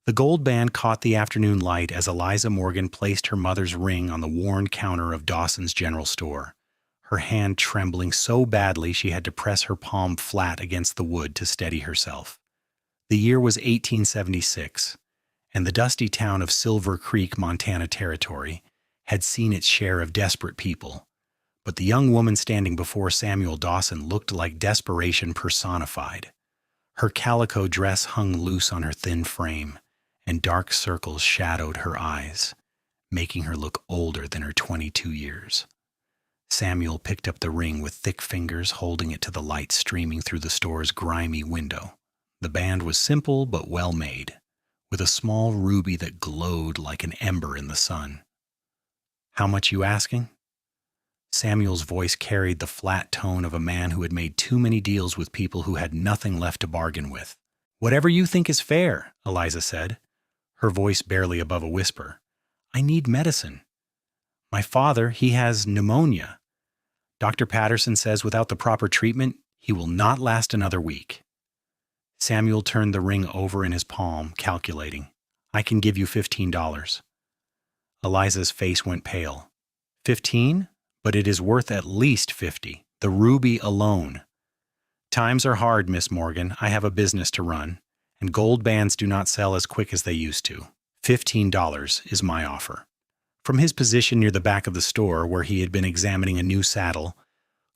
The gold band caught the afternoon light as Eliza Morgan placed her mother's ring on the worn counter of Dawson's General Store, her hand trembling so badly she had to press her palm flat against the wood to steady herself. The year was 1876, and the dusty town of Silver Creek, Montana Territory, had seen its share of desperate people, but the young woman standing before Samuel Dawson looked like desperation personified. Her calico dress hung loose on her thin frame, and dark circles shadowed her eyes, making her look older than her 22 years. Samuel picked up the ring with thick fingers, holding it to the light streaming through the store's grimy window. The band was simple but well made, with a small ruby that glowed like an ember in the sun. "How much you asking?" Samuel's voice carried the flat tone of a man who had made too many deals with people who had nothing left to bargain with. "Whatever you think is fair," Eliza said, her voice barely above a whisper. "I need medicine. My father, he has pneumonia. Dr. Patterson says without the proper treatment, he will not last another week." Samuel turned the ring over in his palm, calculating. "I can give you $15. Eliza's face went pale. "15? But it is worth at least 50. The ruby alone." "Times are hard, Miss Morgan. I have a business to run, and gold bands do not sell as quick as they used to. $15 is my offer." From his position near the back of the store, where he had been examining a new saddle,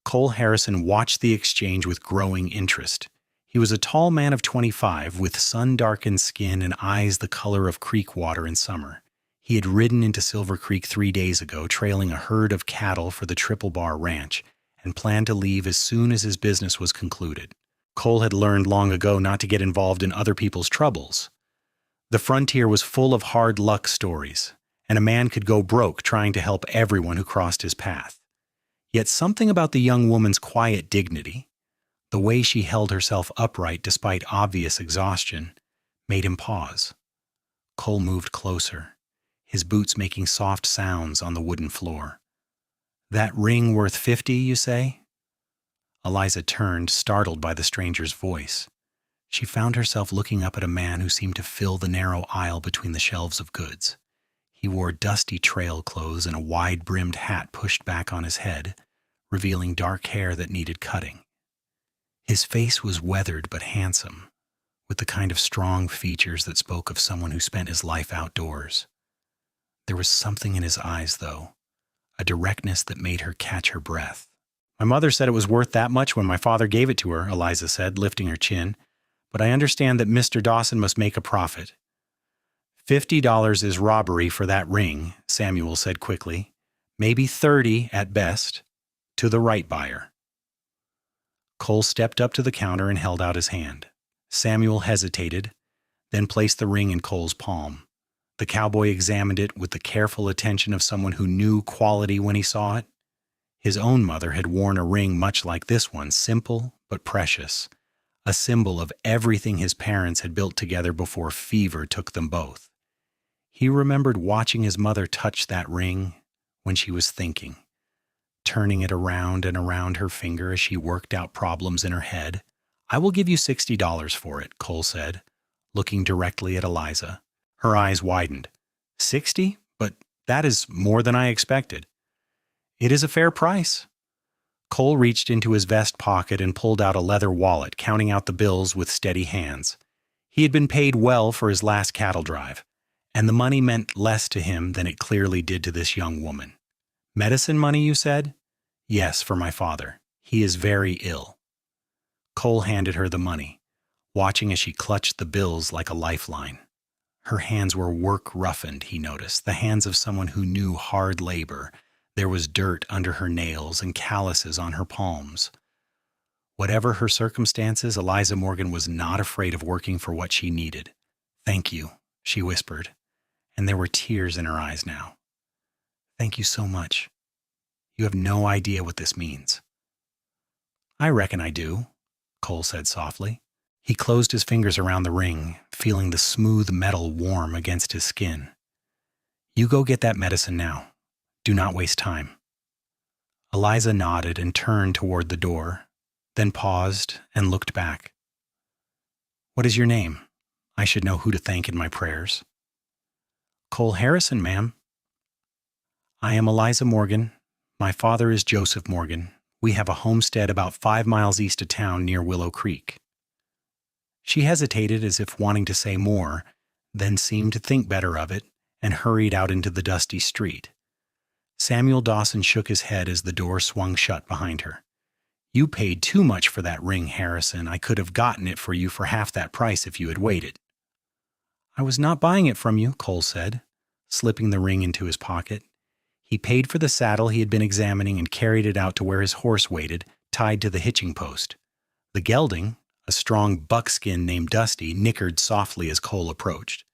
Cole Harrison watched the exchange with growing interest. He was a tall man of 25, with sun-darkened skin and eyes the color of creek water in summer. He had ridden into Silver Creek 3 days ago, trailing a herd of cattle for the Triple Bar Ranch, and planned to leave as soon as his business was concluded. Cole had learned long ago not to get involved in other people's troubles. The frontier was full of hard luck stories, and a man could go broke trying to help everyone who crossed his path. Yet something about the young woman's quiet dignity, the way she held herself upright despite obvious exhaustion, made him pause. Cole moved closer, his boots making soft sounds on the wooden floor. "That ring worth 50, you say?" Eliza turned, startled by the stranger's voice. She found herself looking up at a man who seemed to fill the narrow aisle between the shelves of goods. He wore dusty trail clothes and a wide-brimmed hat pushed back on his head, revealing dark hair that needed cutting. His face was weathered but handsome, with the kind of strong features that spoke of someone who spent his life outdoors. There was something in his eyes, though, a directness that made her catch her breath. "My mother said it was worth that much when my father gave it to her," Eliza said, lifting her chin. "But I understand that Mr. Dawson must make a profit." $50 is robbery for that ring," Samuel said quickly. "Maybe 30 at best, to the right buyer." Cole stepped up to the counter and held out his hand. Samuel hesitated, then placed the ring in Cole's palm. The cowboy examined it with the careful attention of someone who knew quality when he saw it. His own mother had worn a ring much like this one, simple but precious, a symbol of everything his parents had built together before fever took them both. He remembered watching his mother touch that ring when she was thinking, turning it around and around her finger as she worked out problems in her head. "I will give you $60 for it," Cole said, looking directly at Eliza. Her eyes widened. "60? But that is more than I expected." "It is a fair price." Cole reached into his vest pocket and pulled out a leather wallet, counting out the bills with steady hands. He had been paid well for his last cattle drive, and the money meant less to him than it clearly did to this young woman. "Medicine money, you said?" "Yes, for my father. He is very ill." Cole handed her the money, watching as she clutched the bills like a lifeline. Her hands were work-roughened, he noticed, the hands of someone who knew hard labor. There was dirt under her nails and calluses on her palms. Whatever her circumstances, Eliza Morgan was not afraid of working for what she needed. "Thank you," she whispered, and there were tears in her eyes now. "Thank you so much. You have no idea what this means." "I reckon I do," Cole said softly. He closed his fingers around the ring, feeling the smooth metal warm against his skin. "You go get that medicine now. Do not waste time." Eliza nodded and turned toward the door, then paused and looked back. "What is your name?" I should know who to thank in my prayers. Cole Harrison, ma'am. I am Eliza Morgan. My father is Joseph Morgan. We have a homestead about 5 miles east of town near Willow Creek. She hesitated as if wanting to say more, then seemed to think better of it and hurried out into the dusty street. Samuel Dawson shook his head as the door swung shut behind her. You paid too much for that ring, Harrison. I could have gotten it for you for half that price if you had waited. I was not buying it from you, Cole said, slipping the ring into his pocket. He paid for the saddle he had been examining and carried it out to where his horse waited, tied to the hitching post. The gelding, a strong buckskin named Dusty, nickered softly as Cole approached.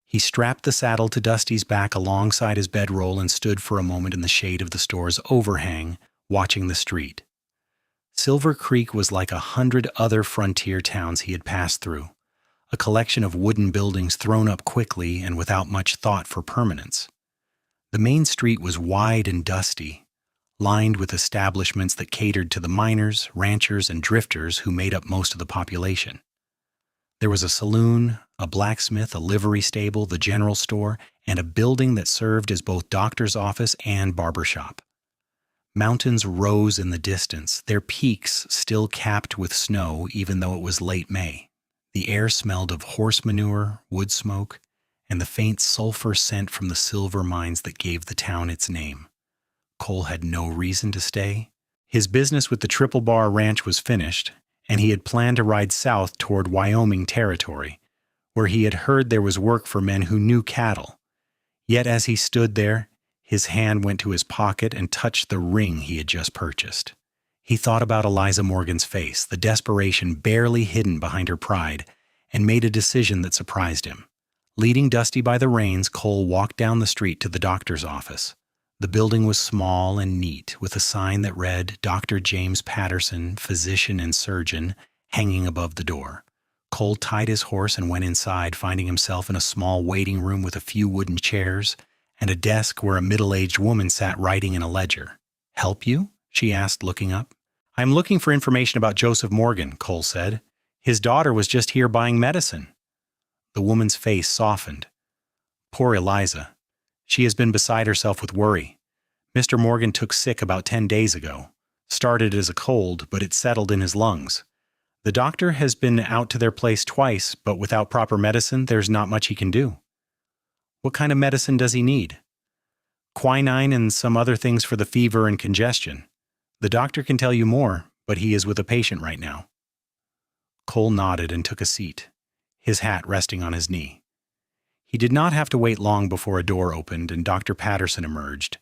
He strapped the saddle to Dusty's back alongside his bedroll and stood for a moment in the shade of the store's overhang, watching the street. Silver Creek was like 100 other frontier towns he had passed through, a collection of wooden buildings thrown up quickly and without much thought for permanence. The main street was wide and dusty, lined with establishments that catered to the miners, ranchers, and drifters who made up most of the population. There was a saloon, a blacksmith, a livery stable, the general store, and a building that served as both doctor's office and barber shop. Mountains rose in the distance, their peaks still capped with snow even though it was late May. The air smelled of horse manure, wood smoke, and the faint sulfur scent from the silver mines that gave the town its name. Cole had no reason to stay. His business with the Triple Bar Ranch was finished, and he had planned to ride south toward Wyoming territory, where he had heard there was work for men who knew cattle. Yet as he stood there, his hand went to his pocket and touched the ring he had just purchased. He thought about Eliza Morgan's face, the desperation barely hidden behind her pride, and made a decision that surprised him. Leading Dusty by the reins, Cole walked down the street to the doctor's office. The building was small and neat, with a sign that read Dr. James Patterson, Physician and Surgeon, hanging above the door. Cole tied his horse and went inside, finding himself in a small waiting room with a few wooden chairs and a desk where a middle-aged woman sat writing in a ledger. "Help you?" she asked, looking up. "I'm looking for information about Joseph Morgan," Cole said. "His daughter was just here buying medicine." The woman's face softened. "Poor Eliza. She has been beside herself with worry. Mr. Morgan took sick about 10 days ago. Started as a cold, but it settled in his lungs. The doctor has been out to their place twice, but without proper medicine, there's not much he can do." "What kind of medicine does he need?" "Quinine and some other things for the fever and congestion. The doctor can tell you more, but he is with a patient right now." Cole nodded and took a seat, his hat resting on his knee. He did not have to wait long before a door opened and Dr. Patterson emerged,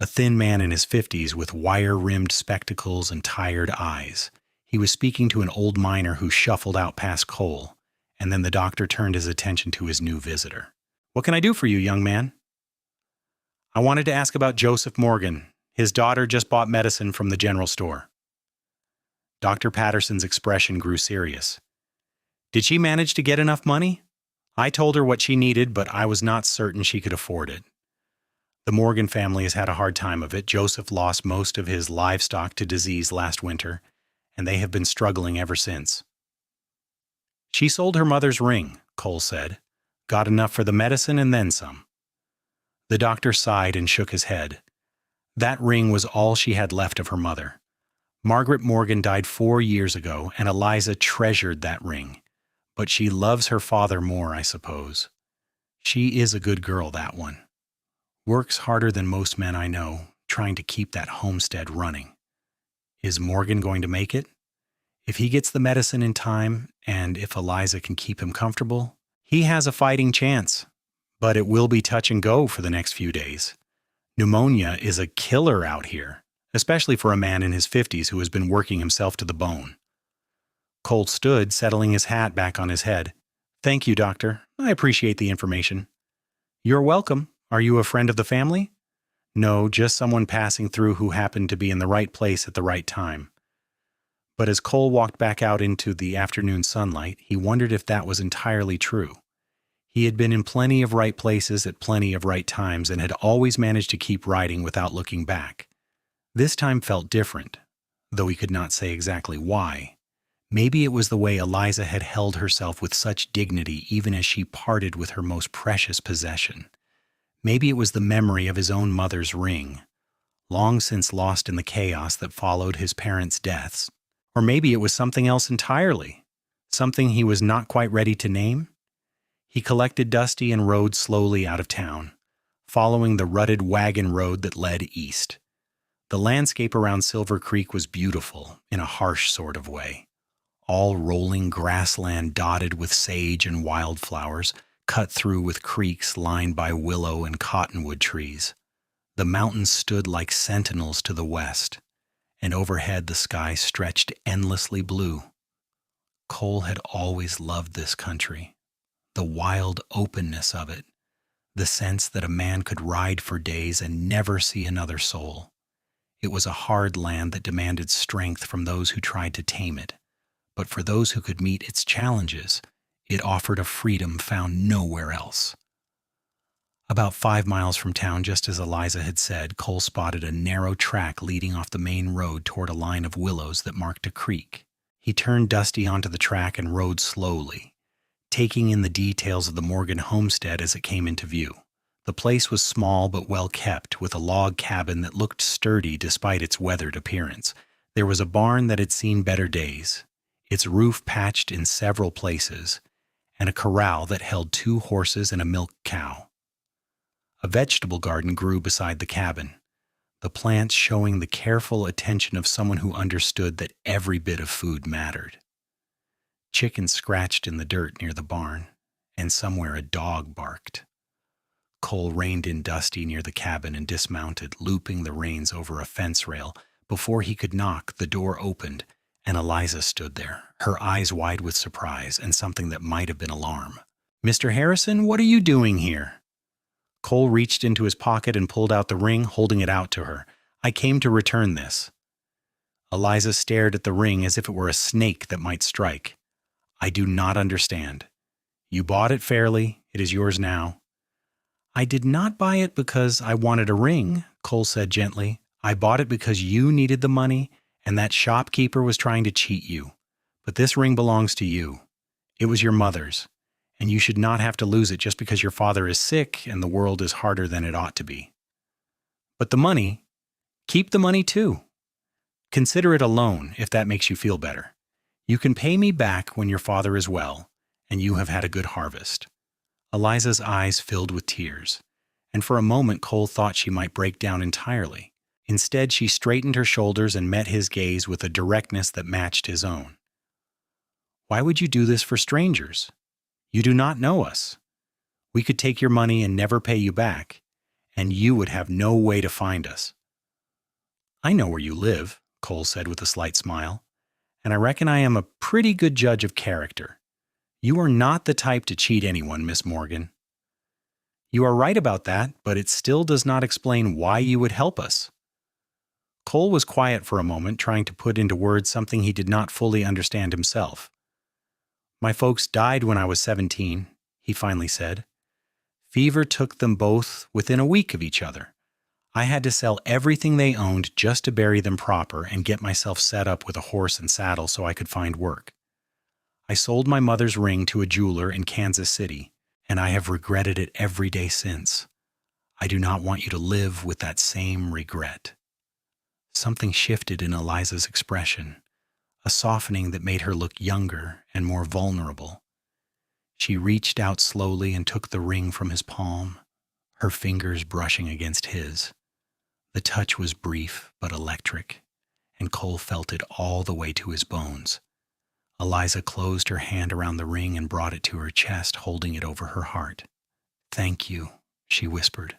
a thin man in his 50s with wire-rimmed spectacles and tired eyes. He was speaking to an old miner who shuffled out past Cole, and then the doctor turned his attention to his new visitor. "What can I do for you, young man?" "I wanted to ask about Joseph Morgan. His daughter just bought medicine from the general store." Dr. Patterson's expression grew serious. "Did she manage to get enough money? I told her what she needed, but I was not certain she could afford it. The Morgan family has had a hard time of it. Joseph lost most of his livestock to disease last winter, and they have been struggling ever since." "She sold her mother's ring," Cole said. "Got enough for the medicine and then some." The doctor sighed and shook his head. That ring was all she had left of her mother. Margaret Morgan died 4 years ago, and Eliza treasured that ring. But she loves her father more, I suppose. She is a good girl, that one. Works harder than most men I know, trying to keep that homestead running. Is Morgan going to make it? If he gets the medicine in time, and if Eliza can keep him comfortable, he has a fighting chance. But it will be touch and go for the next few days. Pneumonia is a killer out here, especially for a man in his 50s who has been working himself to the bone. Cole stood, settling his hat back on his head. "Thank you, doctor. I appreciate the information." "You're welcome. Are you a friend of the family?" "No, just someone passing through who happened to be in the right place at the right time." But as Cole walked back out into the afternoon sunlight, he wondered if that was entirely true. He had been in plenty of right places at plenty of right times and had always managed to keep riding without looking back. This time felt different, though he could not say exactly why. Maybe it was the way Eliza had held herself with such dignity even as she parted with her most precious possession. Maybe it was the memory of his own mother's ring, long since lost in the chaos that followed his parents' deaths. Or maybe it was something else entirely, something he was not quite ready to name. He collected Dusty and rode slowly out of town, following the rutted wagon road that led east. The landscape around Silver Creek was beautiful in a harsh sort of way. All rolling grassland dotted with sage and wildflowers, cut through with creeks lined by willow and cottonwood trees. The mountains stood like sentinels to the west, and overhead the sky stretched endlessly blue. Cole had always loved this country, the wild openness of it, the sense that a man could ride for days and never see another soul. It was a hard land that demanded strength from those who tried to tame it, but for those who could meet its challenges, it offered a freedom found nowhere else. About 5 miles from town, just as Eliza had said, Cole spotted a narrow track leading off the main road toward a line of willows that marked a creek. He turned Dusty onto the track and rode slowly, taking in the details of the Morgan homestead as it came into view. The place was small but well kept, with a log cabin that looked sturdy despite its weathered appearance. There was a barn that had seen better days, its roof patched in several places, and a corral that held 2 horses and a milk cow. A vegetable garden grew beside the cabin, the plants showing the careful attention of someone who understood that every bit of food mattered. Chickens scratched in the dirt near the barn, and somewhere a dog barked. Cole reined in Dusty near the cabin and dismounted, looping the reins over a fence rail. Before he could knock, the door opened, and Eliza stood there, her eyes wide with surprise and something that might have been alarm. "Mr. Harrison, what are you doing here?" Cole reached into his pocket and pulled out the ring, holding it out to her. "I came to return this." Eliza stared at the ring as if it were a snake that might strike. "I do not understand. You bought it fairly. It is yours now." "I did not buy it because I wanted a ring," Cole said gently. "I bought it because you needed the money and that shopkeeper was trying to cheat you. But this ring belongs to you. It was your mother's, and you should not have to lose it just because your father is sick and the world is harder than it ought to be. But the money, keep the money too. Consider it a loan if that makes you feel better. You can pay me back when your father is well and you have had a good harvest." Eliza's eyes filled with tears, and for a moment Cole thought she might break down entirely. Instead, she straightened her shoulders and met his gaze with a directness that matched his own. "Why would you do this for strangers? You do not know us. We could take your money and never pay you back, and you would have no way to find us." "I know where you live," Cole said with a slight smile, "and I reckon I am a pretty good judge of character. You are not the type to cheat anyone, Miss Morgan." "You are right about that, but it still does not explain why you would help us." Cole was quiet for a moment, trying to put into words something he did not fully understand himself. "My folks died when I was 17, he finally said. "Fever took them both within a week of each other. I had to sell everything they owned just to bury them proper and get myself set up with a horse and saddle so I could find work. I sold my mother's ring to a jeweler in Kansas City, and I have regretted it every day since. I do not want you to live with that same regret." Something shifted in Eliza's expression, a softening that made her look younger and more vulnerable. She reached out slowly and took the ring from his palm, her fingers brushing against his. The touch was brief but electric, and Cole felt it all the way to his bones. Eliza closed her hand around the ring and brought it to her chest, holding it over her heart. "Thank you," she whispered.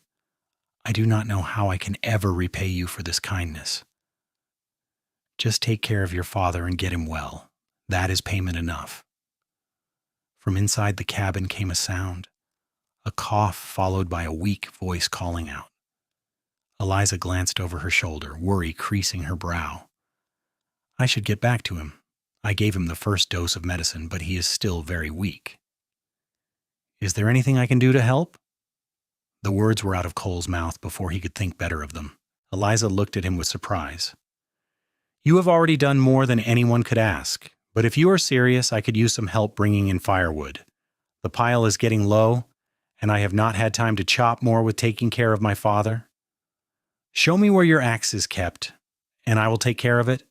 "I do not know how I can ever repay you for this kindness. Just take care of your father and get him well. That is payment enough." From inside the cabin came a sound, a cough followed by a weak voice calling out. Eliza glanced over her shoulder, worry creasing her brow. "I should get back to him. I gave him the first dose of medicine, but he is still very weak." "Is there anything I can do to help?" The words were out of Cole's mouth before he could think better of them. Eliza looked at him with surprise. "You have already done more than anyone could ask, But if you are serious, I could use some help bringing in firewood. The pile is getting low, and I have not had time to chop more with taking care of my father. Show me where your axe is kept, and I will take care of it.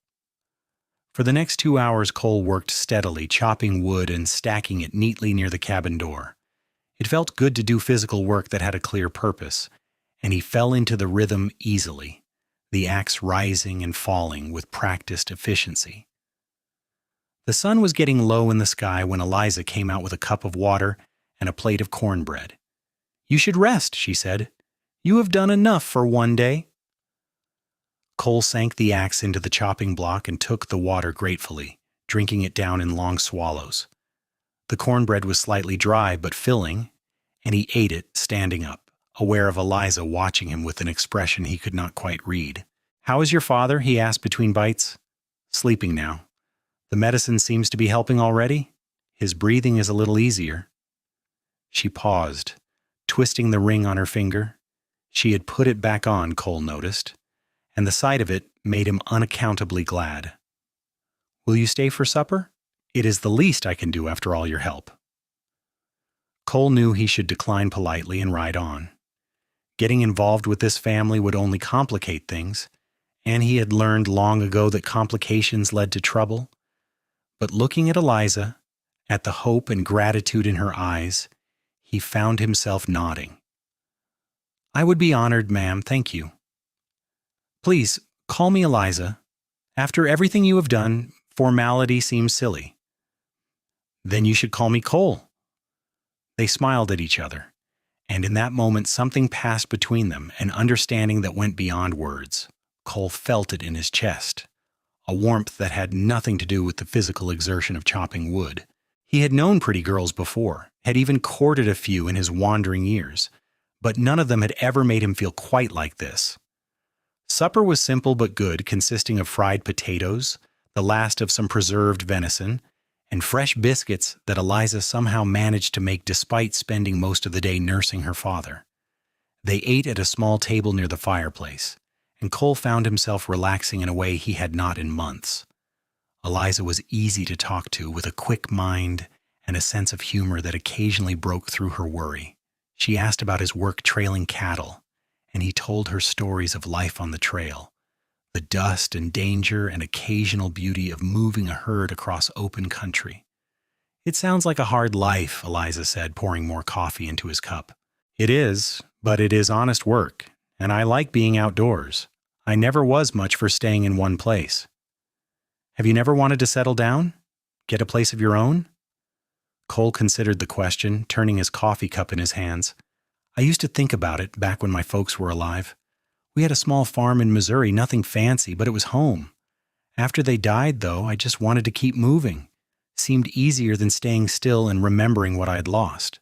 For the next 2 hours, Cole worked steadily, chopping wood and stacking it neatly near the cabin door. It felt good to do physical work that had a clear purpose, and he fell into the rhythm easily, the axe rising and falling with practiced efficiency. The sun was getting low in the sky when Eliza came out with a cup of water and a plate of cornbread. "You should rest," she said. "You have done enough for one day." Cole sank the axe into the chopping block and took the water gratefully, drinking it down in long swallows. The cornbread was slightly dry but filling, and he ate it standing up, aware of Eliza watching him with an expression he could not quite read. "How is your father?" he asked between bites. "Sleeping now. The medicine seems to be helping already. His breathing is a little easier." She paused, twisting the ring on her finger. She had put it back on, Cole noticed, and the sight of it made him unaccountably glad. "Will you stay for supper? It is the least I can do after all your help." Cole knew he should decline politely and ride on. Getting involved with this family would only complicate things, and he had learned long ago that complications led to trouble. But looking at Eliza, at the hope and gratitude in her eyes, he found himself nodding. "I would be honored, ma'am, thank you." "Please, call me Eliza. After everything you have done, formality seems silly." "Then you should call me Cole." They smiled at each other, and in that moment something passed between them, an understanding that went beyond words. Cole felt it in his chest, a warmth that had nothing to do with the physical exertion of chopping wood. He had known pretty girls before, had even courted a few in his wandering years, but none of them had ever made him feel quite like this. Supper was simple but good, consisting of fried potatoes, the last of some preserved venison, and fresh biscuits that Eliza somehow managed to make despite spending most of the day nursing her father. They ate at a small table near the fireplace, and Cole found himself relaxing in a way he had not in months. Eliza was easy to talk to, with a quick mind and a sense of humor that occasionally broke through her worry. She asked about his work trailing cattle, and he told her stories of life on the trail, the dust and danger and occasional beauty of moving a herd across open country. "It sounds like a hard life," Eliza said, pouring more coffee into his cup. "It is, but it is honest work, and I like being outdoors. I never was much for staying in one place." "Have you never wanted to settle down? Get a place of your own?" Cole considered the question, turning his coffee cup in his hands. "I used to think about it back when my folks were alive. We had a small farm in Missouri, nothing fancy, but it was home. After they died, though, I just wanted to keep moving. Seemed easier than staying still and remembering what I had lost."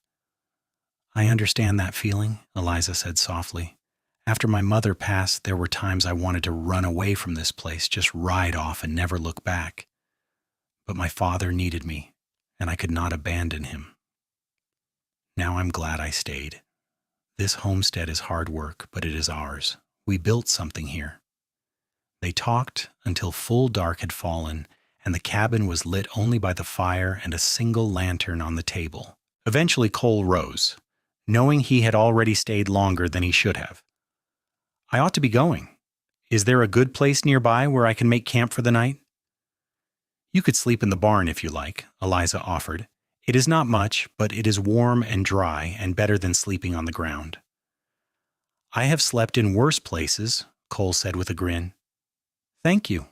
"I understand that feeling," Eliza said softly. "After my mother passed, there were times I wanted to run away from this place, just ride off and never look back. But my father needed me, and I could not abandon him. Now I'm glad I stayed. This homestead is hard work, but it is ours. We built something here." They talked until full dark had fallen, and the cabin was lit only by the fire and a single lantern on the table. Eventually Cole rose, knowing he had already stayed longer than he should have. "I ought to be going. Is there a good place nearby where I can make camp for the night?" "You could sleep in the barn if you like," Eliza offered. "It is not much, but it is warm and dry and better than sleeping on the ground." "I have slept in worse places," Cole said with a grin. "Thank you."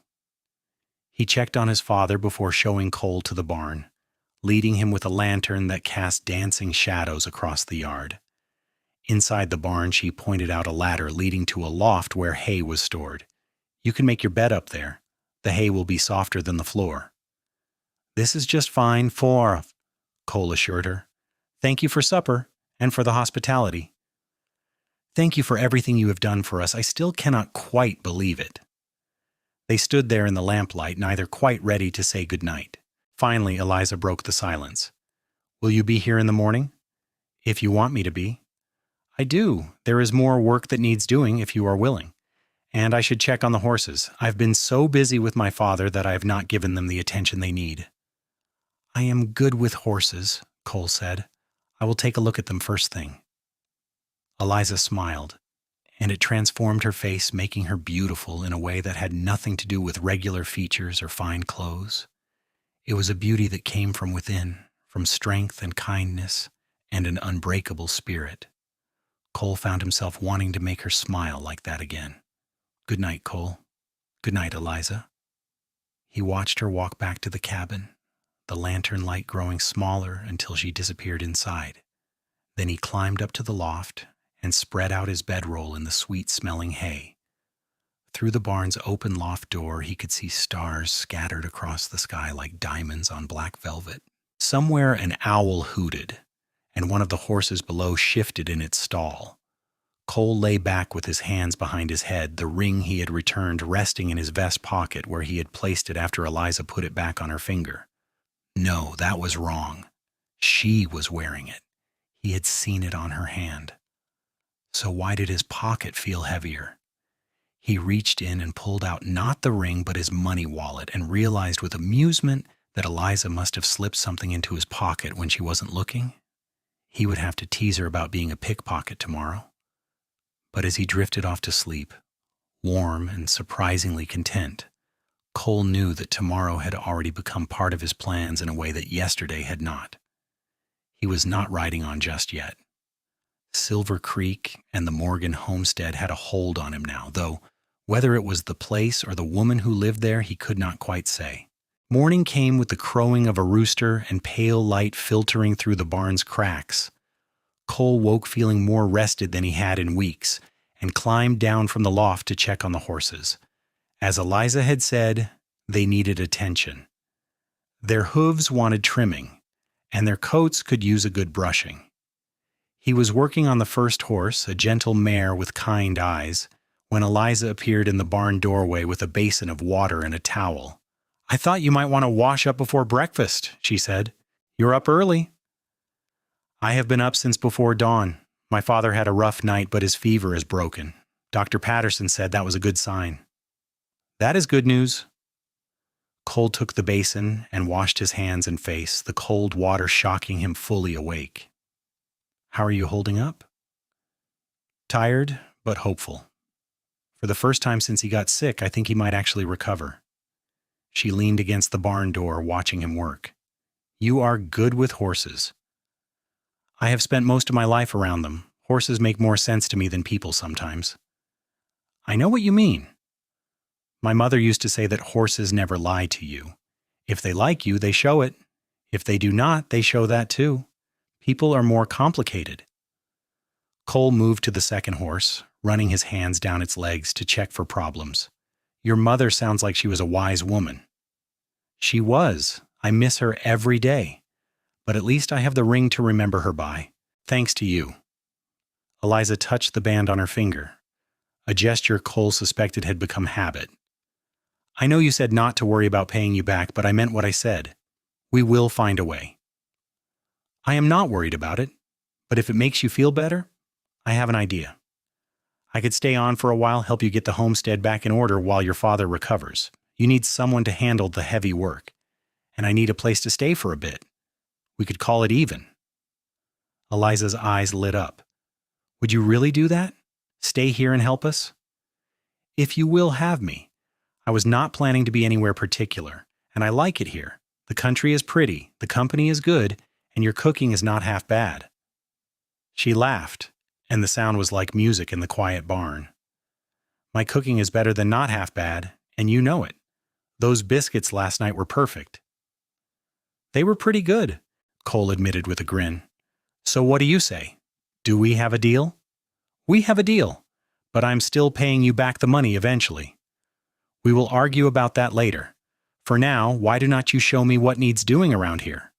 He checked on his father before showing Cole to the barn, leading him with a lantern that cast dancing shadows across the yard. Inside the barn, she pointed out a ladder leading to a loft where hay was stored. "You can make your bed up there. The hay will be softer than the floor." "This is just fine for," Cole assured her. "Thank you for supper and for the hospitality." "Thank you for everything you have done for us. I still cannot quite believe it." They stood there in the lamplight, neither quite ready to say good night. Finally, Eliza broke the silence. "Will you be here in the morning?" "If you want me to be." "I do. There is more work that needs doing if you are willing. And I should check on the horses. I've been so busy with my father that I have not given them the attention they need." I am good with horses, Cole said. I will take a look at them first thing. Eliza smiled, and it transformed her face, making her beautiful in a way that had nothing to do with regular features or fine clothes. It was a beauty that came from within, from strength and kindness and an unbreakable spirit. Cole found himself wanting to make her smile like that again. Good night, Cole. Good night, Eliza. He watched her walk back to the cabin, the lantern light growing smaller until she disappeared inside. Then he climbed up to the loft and spread out his bedroll in the sweet-smelling hay. Through the barn's open loft door, he could see stars scattered across the sky like diamonds on black velvet. Somewhere an owl hooted, and one of the horses below shifted in its stall. Cole lay back with his hands behind his head, the ring he had returned resting in his vest pocket where he had placed it after Eliza put it back on her finger. No, that was wrong. She was wearing it. He had seen it on her hand. So why did his pocket feel heavier? He reached in and pulled out not the ring but his money wallet and realized with amusement that Eliza must have slipped something into his pocket when she wasn't looking. He would have to tease her about being a pickpocket tomorrow. But as he drifted off to sleep, warm and surprisingly content, Cole knew that tomorrow had already become part of his plans in a way that yesterday had not. He was not riding on just yet. Silver Creek and the Morgan homestead had a hold on him now, though whether it was the place or the woman who lived there, he could not quite say. Morning came with the crowing of a rooster and pale light filtering through the barn's cracks. Cole woke feeling more rested than he had in weeks and climbed down from the loft to check on the horses. As Eliza had said, they needed attention. Their hooves wanted trimming, and their coats could use a good brushing. He was working on the first horse, a gentle mare with kind eyes, when Eliza appeared in the barn doorway with a basin of water and a towel. "I thought you might want to wash up before breakfast," she said. "You're up early." "I have been up since before dawn. My father had a rough night, but his fever is broken. Dr. Patterson said that was a good sign." "That is good news." Cole took the basin and washed his hands and face, the cold water shocking him fully awake. "How are you holding up?" "Tired, but hopeful. For the first time since he got sick, I think he might actually recover." She leaned against the barn door, watching him work. "You are good with horses." "I have spent most of my life around them. Horses make more sense to me than people sometimes." "I know what you mean. My mother used to say that horses never lie to you. If they like you, they show it. If they do not, they show that too. People are more complicated." Cole moved to the second horse, running his hands down its legs to check for problems. "Your mother sounds like she was a wise woman." "She was. I miss her every day. But at least I have the ring to remember her by. Thanks to you." Eliza touched the band on her finger, a gesture Cole suspected had become habit. "I know you said not to worry about paying you back, but I meant what I said. We will find a way." "I am not worried about it, but if it makes you feel better, I have an idea. I could stay on for a while, help you get the homestead back in order while your father recovers. You need someone to handle the heavy work, and I need a place to stay for a bit. We could call it even." Eliza's eyes lit up. "Would you really do that? Stay here and help us?" "If you will have me. I was not planning to be anywhere particular, and I like it here. The country is pretty, the company is good, and your cooking is not half bad." She laughed, and the sound was like music in the quiet barn. "My cooking is better than not half bad, and you know it. Those biscuits last night were perfect." "They were pretty good," Cole admitted with a grin. "So what do you say? Do we have a deal?" "We have a deal, but I'm still paying you back the money eventually." "We will argue about that later. For now, why do not you show me what needs doing around here?"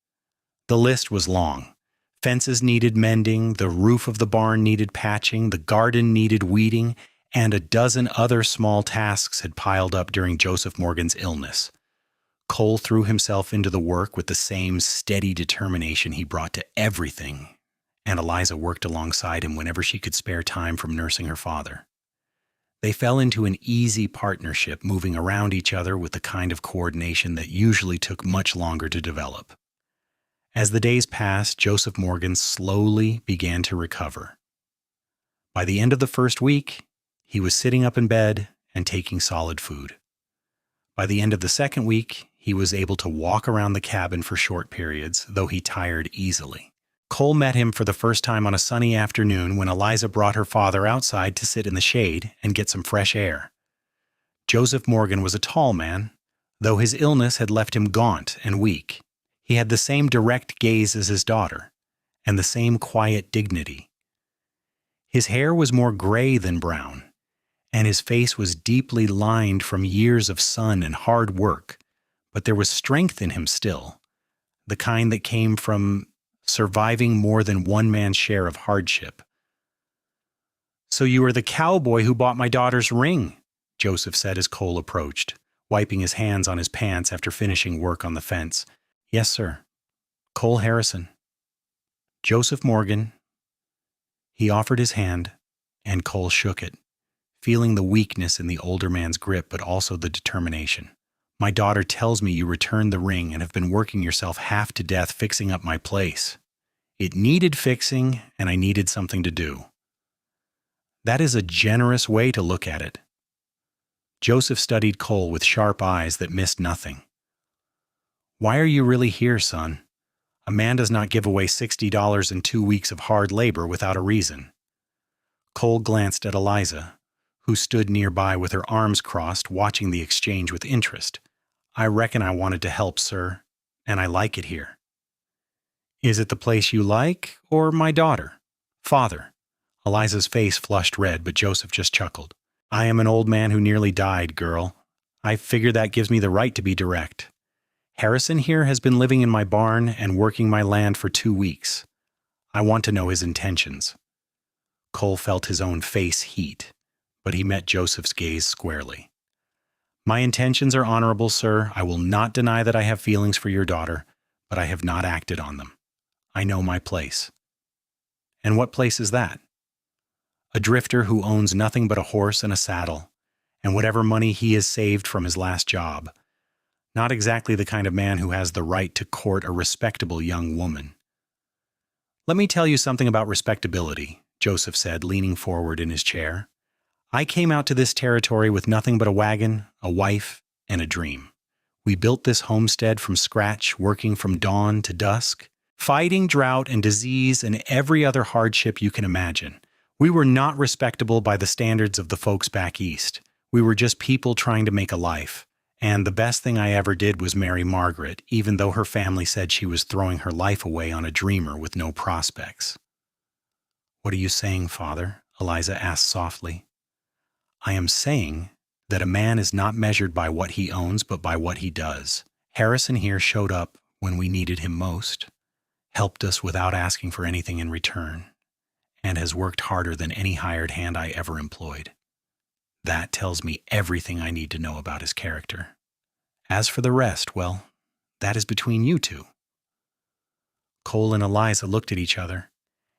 The list was long. Fences needed mending, the roof of the barn needed patching, the garden needed weeding, and a dozen other small tasks had piled up during Joseph Morgan's illness. Cole threw himself into the work with the same steady determination he brought to everything, and Eliza worked alongside him whenever she could spare time from nursing her father. They fell into an easy partnership, moving around each other with the kind of coordination that usually took much longer to develop. As the days passed, Joseph Morgan slowly began to recover. By the end of the first week, he was sitting up in bed and taking solid food. By the end of the second week, he was able to walk around the cabin for short periods, though he tired easily. Cole met him for the first time on a sunny afternoon when Eliza brought her father outside to sit in the shade and get some fresh air. Joseph Morgan was a tall man, though his illness had left him gaunt and weak. He had the same direct gaze as his daughter, and the same quiet dignity. His hair was more gray than brown, and his face was deeply lined from years of sun and hard work, but there was strength in him still, the kind that came from surviving more than one man's share of hardship. "So you are the cowboy who bought my daughter's ring," Joseph said as Cole approached, wiping his hands on his pants after finishing work on the fence. "Yes, sir. Cole Harrison." Joseph Morgan. He offered his hand, and Cole shook it, feeling the weakness in the older man's grip but also the determination. "My daughter tells me you returned the ring and have been working yourself half to death fixing up my place. It needed fixing, and I needed something to do." That is a generous way to look at it. Joseph studied Cole with sharp eyes that missed nothing. "Why are you really here, son? A man does not give away $60 in 2 weeks of hard labor without a reason." Cole glanced at Eliza, who stood nearby with her arms crossed, watching the exchange with interest. "I reckon I wanted to help, sir, and I like it here." "Is it the place you like, or my daughter?" "Father." Eliza's face flushed red, but Joseph just chuckled. "I am an old man who nearly died, girl. I figure that gives me the right to be direct. Harrison here has been living in my barn and working my land for 2 weeks. I want to know his intentions." Cole felt his own face heat, but he met Joseph's gaze squarely. "My intentions are honorable, sir. I will not deny that I have feelings for your daughter, but I have not acted on them. I know my place." "And what place is that?" "A drifter who owns nothing but a horse and a saddle, and whatever money he has saved from his last job. Not exactly the kind of man who has the right to court a respectable young woman." "Let me tell you something about respectability," Joseph said, leaning forward in his chair. "I came out to this territory with nothing but a wagon, a wife, and a dream. We built this homestead from scratch, working from dawn to dusk, fighting drought and disease and every other hardship you can imagine. We were not respectable by the standards of the folks back east. We were just people trying to make a life. And the best thing I ever did was marry Margaret, even though her family said she was throwing her life away on a dreamer with no prospects." "What are you saying, Father?" Eliza asked softly. "I am saying that a man is not measured by what he owns, but by what he does. Harrison here showed up when we needed him most, helped us without asking for anything in return, and has worked harder than any hired hand I ever employed. That tells me everything I need to know about his character. As for the rest, well, that is between you two." Cole and Eliza looked at each other,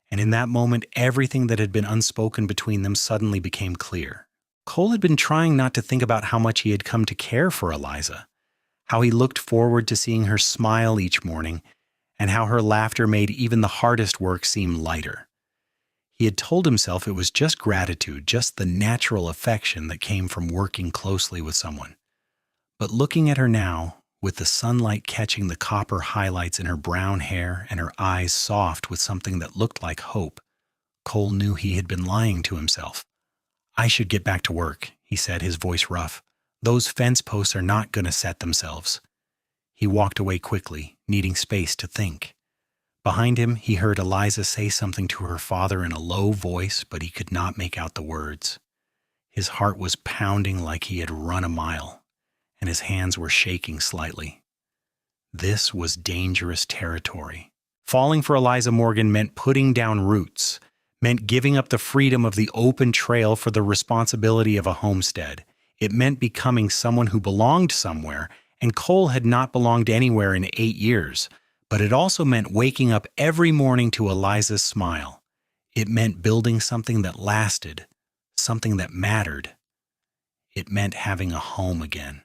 and in that moment everything that had been unspoken between them suddenly became clear. Cole had been trying not to think about how much he had come to care for Eliza, how he looked forward to seeing her smile each morning, and how her laughter made even the hardest work seem lighter. He had told himself it was just gratitude, just the natural affection that came from working closely with someone. But looking at her now, with the sunlight catching the copper highlights in her brown hair and her eyes soft with something that looked like hope, Cole knew he had been lying to himself. "I should get back to work," he said, his voice rough. "Those fence posts are not going to set themselves." He walked away quickly, needing space to think. Behind him, he heard Eliza say something to her father in a low voice, but he could not make out the words. His heart was pounding like he had run a mile, and his hands were shaking slightly. This was dangerous territory. Falling for Eliza Morgan meant putting down roots, meant giving up the freedom of the open trail for the responsibility of a homestead. It meant becoming someone who belonged somewhere, and Cole had not belonged anywhere in 8 years. But it also meant waking up every morning to Eliza's smile. It meant building something that lasted, something that mattered. It meant having a home again.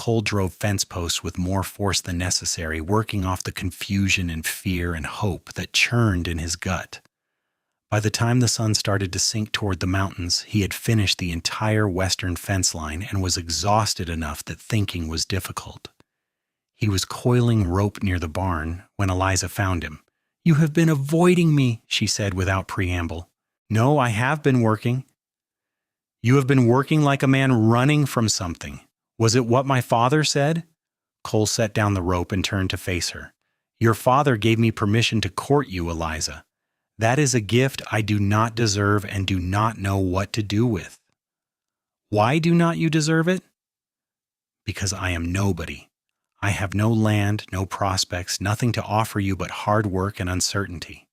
Cole drove fence posts with more force than necessary, working off the confusion and fear and hope that churned in his gut. By the time the sun started to sink toward the mountains, he had finished the entire western fence line and was exhausted enough that thinking was difficult. He was coiling rope near the barn when Eliza found him. "You have been avoiding me," she said without preamble. "No, I have been working." "You have been working like a man running from something. Was it what my father said?" Cole set down the rope and turned to face her. "Your father gave me permission to court you, Eliza. That is a gift I do not deserve and do not know what to do with." "Why do not you deserve it?" "Because I am nobody. I have no land, no prospects, nothing to offer you but hard work and uncertainty."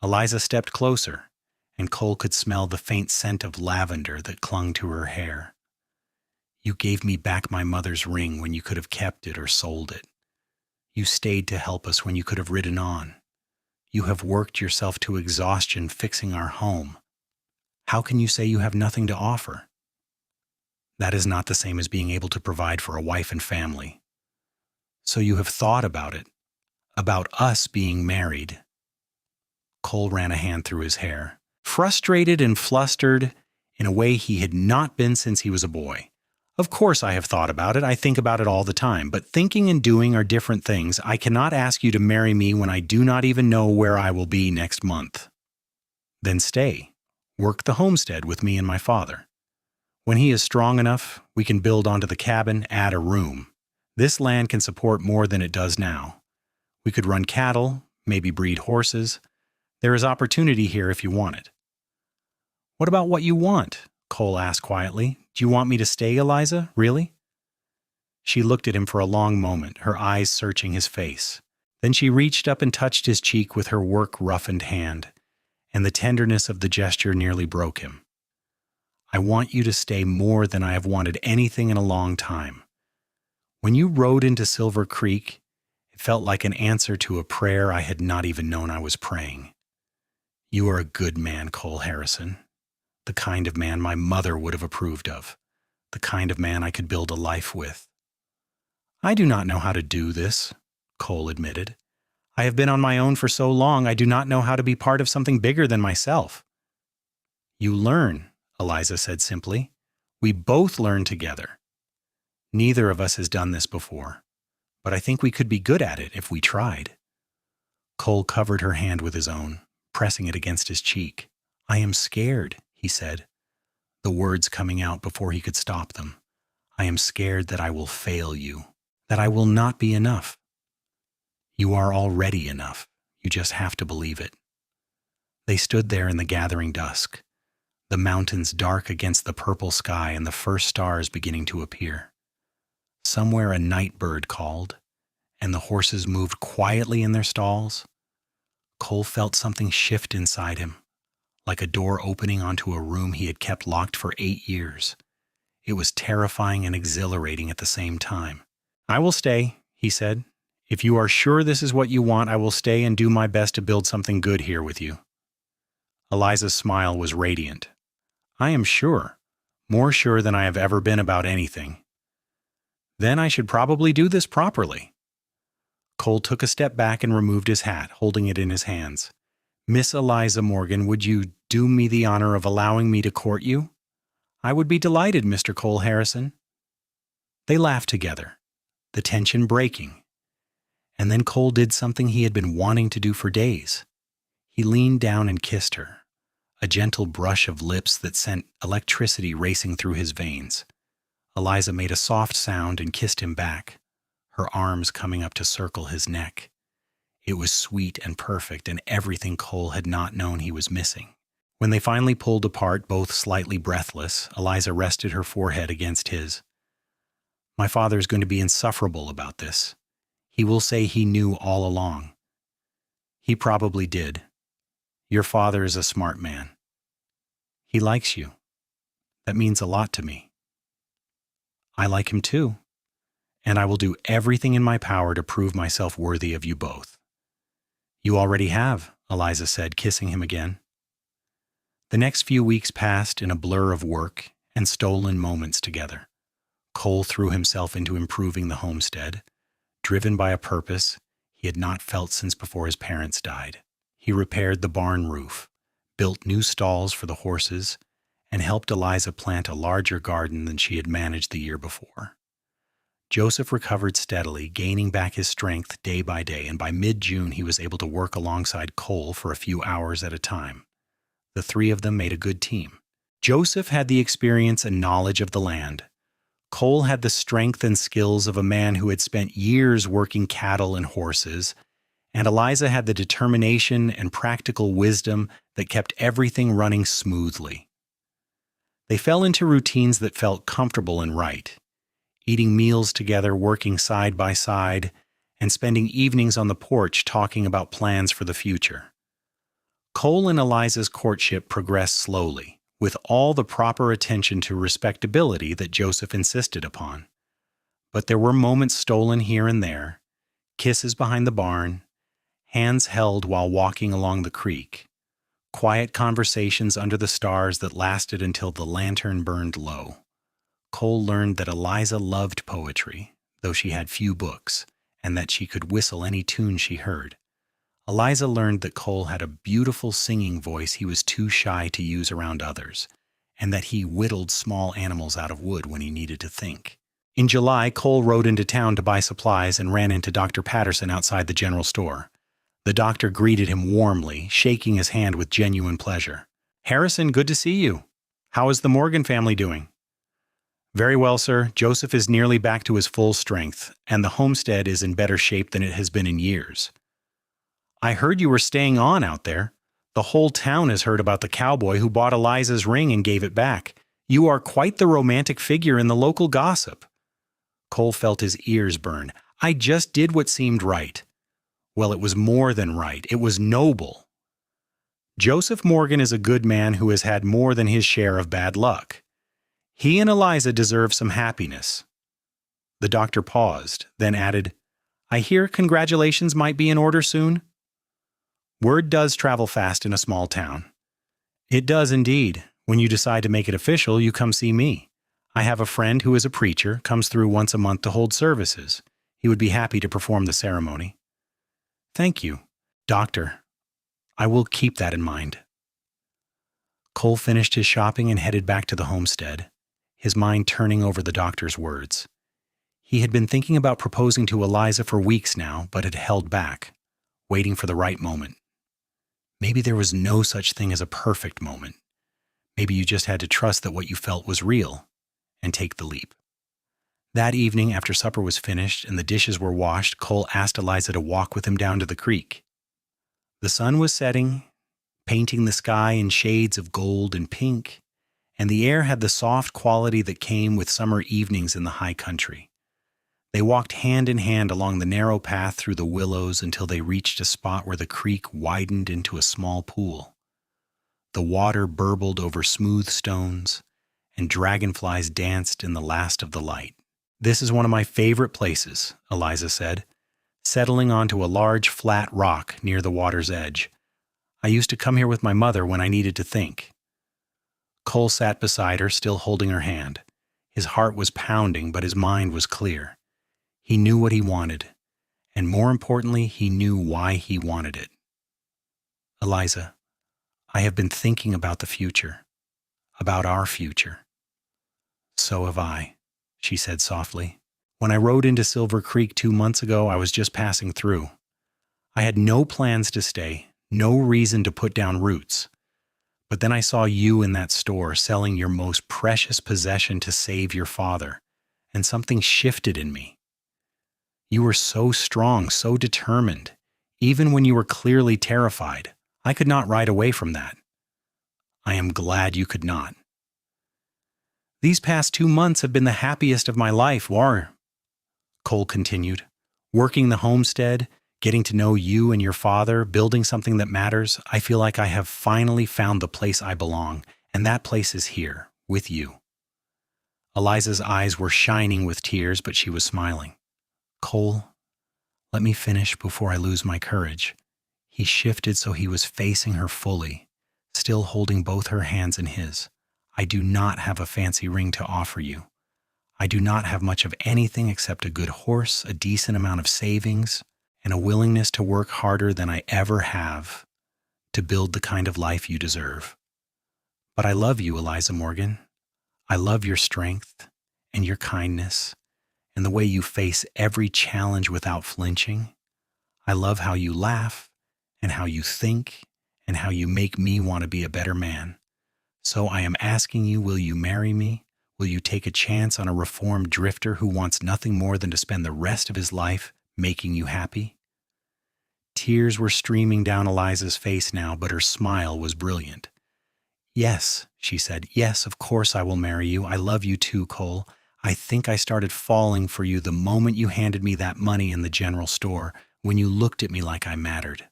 Eliza stepped closer, and Cole could smell the faint scent of lavender that clung to her hair. "You gave me back my mother's ring when you could have kept it or sold it. You stayed to help us when you could have ridden on. You have worked yourself to exhaustion fixing our home. How can you say you have nothing to offer?" "That is not the same as being able to provide for a wife and family." "So you have thought about it, about us being married." Cole ran a hand through his hair, frustrated and flustered in a way he had not been since he was a boy. "Of course I have thought about it. I think about it all the time. But thinking and doing are different things. I cannot ask you to marry me when I do not even know where I will be next month." "Then stay. Work the homestead with me and my father. When he is strong enough, we can build onto the cabin, add a room. This land can support more than it does now. We could run cattle, maybe breed horses. There is opportunity here if you want it." "What about what you want?" Cole asked quietly. "Do you want me to stay, Eliza? Really?" She looked at him for a long moment, her eyes searching his face. Then she reached up and touched his cheek with her work-roughened hand, and the tenderness of the gesture nearly broke him. "I want you to stay more than I have wanted anything in a long time. When you rode into Silver Creek, it felt like an answer to a prayer I had not even known I was praying. You are a good man, Cole Harrison. The kind of man my mother would have approved of. The kind of man I could build a life with." "I do not know how to do this," Cole admitted. "I have been on my own for so long, I do not know how to be part of something bigger than myself." "You learn," Eliza said simply. "We both learn together. Neither of us has done this before, but I think we could be good at it if we tried." Cole covered her hand with his own, pressing it against his cheek. "I am scared," he said, the words coming out before he could stop them. "I am scared that I will fail you, that I will not be enough." "You are already enough. You just have to believe it." They stood there in the gathering dusk, the mountains dark against the purple sky and the first stars beginning to appear. Somewhere a night bird called, and the horses moved quietly in their stalls. Cole felt something shift inside him, like a door opening onto a room he had kept locked for 8 years. It was terrifying and exhilarating at the same time. "I will stay," he said. "If you are sure this is what you want, I will stay and do my best to build something good here with you." Eliza's smile was radiant. "I am sure, more sure than I have ever been about anything." "Then I should probably do this properly." Cole took a step back and removed his hat, holding it in his hands. "Miss Eliza Morgan, would you do me the honor of allowing me to court you?" "I would be delighted, Mr. Cole Harrison." They laughed together, the tension breaking. And then Cole did something he had been wanting to do for days. He leaned down and kissed her, a gentle brush of lips that sent electricity racing through his veins. Eliza made a soft sound and kissed him back, her arms coming up to circle his neck. It was sweet and perfect, and everything Cole had not known he was missing. When they finally pulled apart, both slightly breathless, Eliza rested her forehead against his. "My father is going to be insufferable about this. He will say he knew all along." "He probably did. Your father is a smart man. He likes you. That means a lot to me." "I like him too, and I will do everything in my power to prove myself worthy of you both." "You already have," Eliza said, kissing him again. The next few weeks passed in a blur of work and stolen moments together. Cole threw himself into improving the homestead, driven by a purpose he had not felt since before his parents died. He repaired the barn roof, built new stalls for the horses, and helped Eliza plant a larger garden than she had managed the year before. Joseph recovered steadily, gaining back his strength day by day, and by mid-June he was able to work alongside Cole for a few hours at a time. The three of them made a good team. Joseph had the experience and knowledge of the land. Cole had the strength and skills of a man who had spent years working cattle and horses, and Eliza had the determination and practical wisdom that kept everything running smoothly. They fell into routines that felt comfortable and right, eating meals together, working side by side, and spending evenings on the porch talking about plans for the future. Cole and Eliza's courtship progressed slowly, with all the proper attention to respectability that Joseph insisted upon. But there were moments stolen here and there, kisses behind the barn, hands held while walking along the creek, quiet conversations under the stars that lasted until the lantern burned low. Cole learned that Eliza loved poetry, though she had few books, and that she could whistle any tune she heard. Eliza learned that Cole had a beautiful singing voice he was too shy to use around others, and that he whittled small animals out of wood when he needed to think. In July, Cole rode into town to buy supplies and ran into Dr. Patterson outside the general store. The doctor greeted him warmly, shaking his hand with genuine pleasure. "Harrison, good to see you. How is the Morgan family doing?" "Very well, sir. Joseph is nearly back to his full strength, and the homestead is in better shape than it has been in years." "I heard you were staying on out there. The whole town has heard about the cowboy who bought Eliza's ring and gave it back. You are quite the romantic figure in the local gossip." Cole felt his ears burn. "I just did what seemed right." "Well, it was more than right. It was noble." "Joseph Morgan is a good man who has had more than his share of bad luck. He and Eliza deserve some happiness." The doctor paused, then added, "I hear congratulations might be in order soon." "Word does travel fast in a small town." "It does indeed. When you decide to make it official, you come see me. I have a friend who is a preacher, comes through once a month to hold services. He would be happy to perform the ceremony." "Thank you, Doctor. I will keep that in mind." Cole finished his shopping and headed back to the homestead, his mind turning over the doctor's words. He had been thinking about proposing to Eliza for weeks now, but had held back, waiting for the right moment. Maybe there was no such thing as a perfect moment. Maybe you just had to trust that what you felt was real and take the leap. That evening, after supper was finished and the dishes were washed, Cole asked Eliza to walk with him down to the creek. The sun was setting, painting the sky in shades of gold and pink, and the air had the soft quality that came with summer evenings in the high country. They walked hand in hand along the narrow path through the willows until they reached a spot where the creek widened into a small pool. The water burbled over smooth stones, and dragonflies danced in the last of the light. "This is one of my favorite places," Eliza said, settling onto a large flat rock near the water's edge. "I used to come here with my mother when I needed to think." Cole sat beside her, still holding her hand. His heart was pounding, but his mind was clear. He knew what he wanted, and more importantly, he knew why he wanted it. "Eliza, I have been thinking about the future, about our future." "So have I," she said softly. "When I rode into Silver Creek 2 months ago, I was just passing through. I had no plans to stay, no reason to put down roots. But then I saw you in that store selling your most precious possession to save your father, and something shifted in me. You were so strong, so determined. Even when you were clearly terrified, I could not ride away from that. I am glad you could not." "These past 2 months have been the happiest of my life, Cole continued. "Working the homestead, getting to know you and your father, building something that matters, I feel like I have finally found the place I belong, and that place is here, with you." Eliza's eyes were shining with tears, but she was smiling. "Cole, let me finish before I lose my courage." He shifted so he was facing her fully, still holding both her hands in his. "I do not have a fancy ring to offer you. I do not have much of anything except a good horse, a decent amount of savings, and a willingness to work harder than I ever have to build the kind of life you deserve. But I love you, Eliza Morgan. I love your strength and your kindness and the way you face every challenge without flinching. I love how you laugh and how you think and how you make me want to be a better man. So I am asking you, will you marry me? Will you take a chance on a reformed drifter who wants nothing more than to spend the rest of his life making you happy? Tears were streaming down Eliza's face now, but her smile was brilliant. Yes, she said. Yes, of course I will marry you. I love you too, Cole. I think I started falling for you the moment you handed me that money in the general store, when you looked at me like I mattered,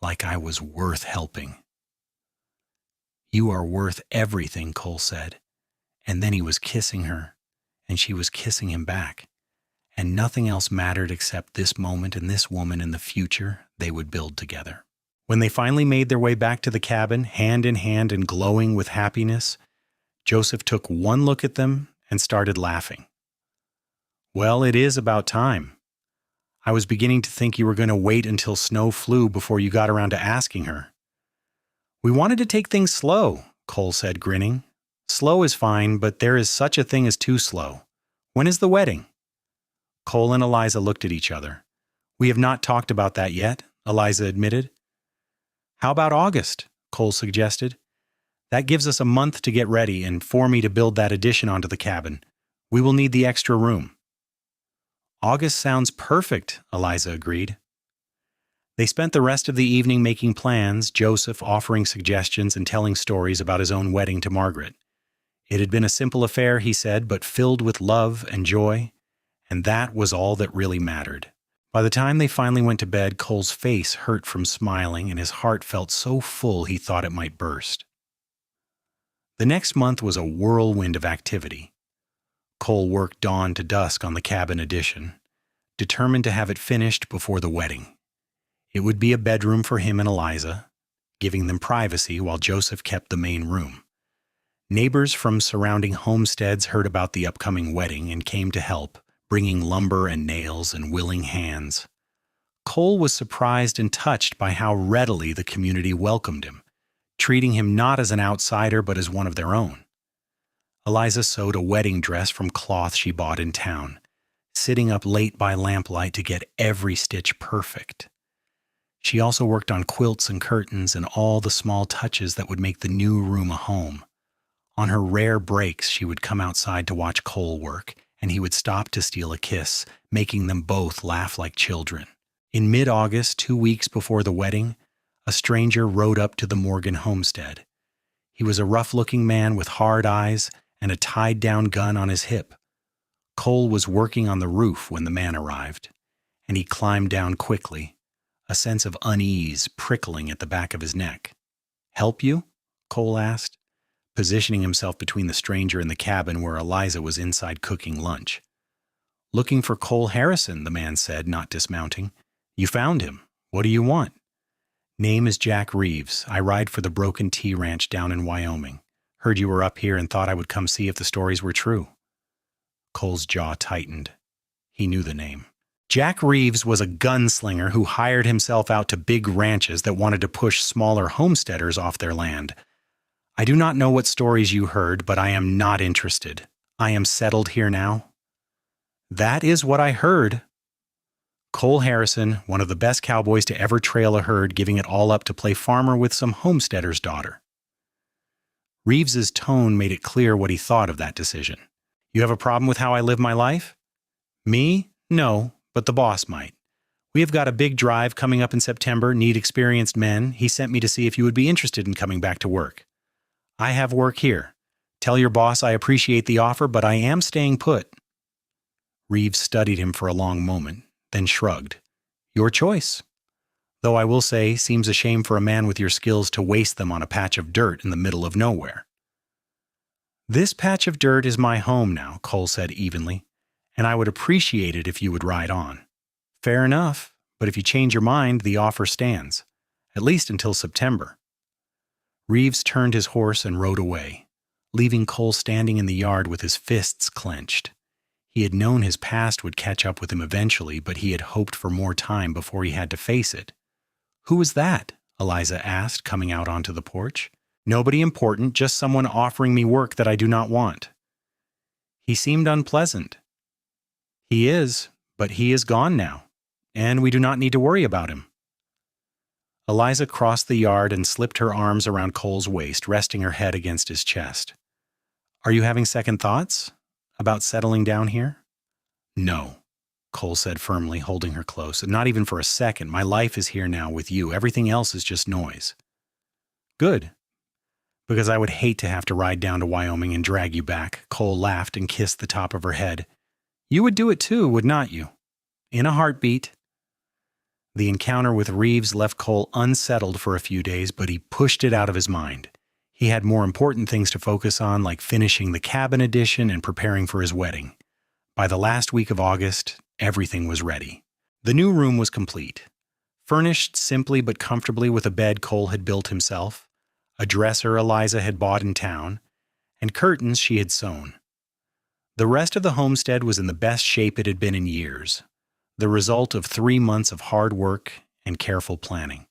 like I was worth helping. You are worth everything, Cole said. And then he was kissing her, and she was kissing him back. And nothing else mattered except this moment and this woman and the future they would build together. When they finally made their way back to the cabin, hand in hand and glowing with happiness, Joseph took one look at them and started laughing. Well, it is about time. I was beginning to think you were going to wait until snow flew before you got around to asking her. We wanted to take things slow, Cole said, grinning. Slow is fine, but there is such a thing as too slow. When is the wedding? Cole and Eliza looked at each other. We have not talked about that yet, Eliza admitted. How about August? Cole suggested. That gives us a month to get ready and for me to build that addition onto the cabin. We will need the extra room. August sounds perfect, Eliza agreed. They spent the rest of the evening making plans, Joseph offering suggestions and telling stories about his own wedding to Margaret. It had been a simple affair, he said, but filled with love and joy, and that was all that really mattered. By the time they finally went to bed, Cole's face hurt from smiling and his heart felt so full he thought it might burst. The next month was a whirlwind of activity. Cole worked dawn to dusk on the cabin addition, determined to have it finished before the wedding. It would be a bedroom for him and Eliza, giving them privacy while Joseph kept the main room. Neighbors from surrounding homesteads heard about the upcoming wedding and came to help, bringing lumber and nails and willing hands. Cole was surprised and touched by how readily the community welcomed him, treating him not as an outsider but as one of their own. Eliza sewed a wedding dress from cloth she bought in town, sitting up late by lamplight to get every stitch perfect. She also worked on quilts and curtains and all the small touches that would make the new room a home. On her rare breaks, she would come outside to watch Cole work, and he would stop to steal a kiss, making them both laugh like children. In mid-August, 2 weeks before the wedding, a stranger rode up to the Morgan homestead. He was a rough-looking man with hard eyes and a tied-down gun on his hip. Cole was working on the roof when the man arrived, and he climbed down quickly, a sense of unease prickling at the back of his neck. "Help you?" Cole asked, positioning himself between the stranger and the cabin where Eliza was inside cooking lunch. "Looking for Cole Harrison," the man said, not dismounting. "You found him. What do you want?" "Name is Jack Reeves. I ride for the Broken Tea Ranch down in Wyoming. Heard you were up here and thought I would come see if the stories were true." Cole's jaw tightened. He knew the name. Jack Reeves was a gunslinger who hired himself out to big ranches that wanted to push smaller homesteaders off their land. "I do not know what stories you heard, but I am not interested. I am settled here now." "That is what I heard." Cole Harrison, one of the best cowboys to ever trail a herd, giving it all up to play farmer with some homesteader's daughter. Reeves's tone made it clear what he thought of that decision. "You have a problem with how I live my life?" "Me? No, but the boss might. We have got a big drive coming up in September, need experienced men. He sent me to see if you would be interested in coming back to work. I have work here. Tell your boss I appreciate the offer, but I am staying put." Reeves studied him for a long moment, then shrugged. "Your choice. Though I will say, seems a shame for a man with your skills to waste them on a patch of dirt in the middle of nowhere." "This patch of dirt is my home now," Cole said evenly, "and I would appreciate it if you would ride on." "Fair enough, but if you change your mind, the offer stands, at least until September." Reeves turned his horse and rode away, leaving Cole standing in the yard with his fists clenched. He had known his past would catch up with him eventually, but he had hoped for more time before he had to face it. "Who was that?" Eliza asked, coming out onto the porch. "Nobody important, just someone offering me work that I do not want." "He seemed unpleasant." "He is, but he is gone now, and we do not need to worry about him." Eliza crossed the yard and slipped her arms around Cole's waist, resting her head against his chest. "Are you having second thoughts about settling down here?" "No," Cole said firmly, holding her close. "Not even for a second. My life is here now with you. Everything else is just noise." "Good, because I would hate to have to ride down to Wyoming and drag you back." Cole laughed and kissed the top of her head. "You would do it too, would not you?" "In a heartbeat." The encounter with Reeves left Cole unsettled for a few days, but he pushed it out of his mind. He had more important things to focus on, like finishing the cabin addition and preparing for his wedding. By the last week of August, everything was ready. The new room was complete. Furnished simply but comfortably with a bed Cole had built himself, a dresser Eliza had bought in town, and curtains she had sewn. The rest of the homestead was in the best shape it had been in years, the result of 3 months of hard work and careful planning.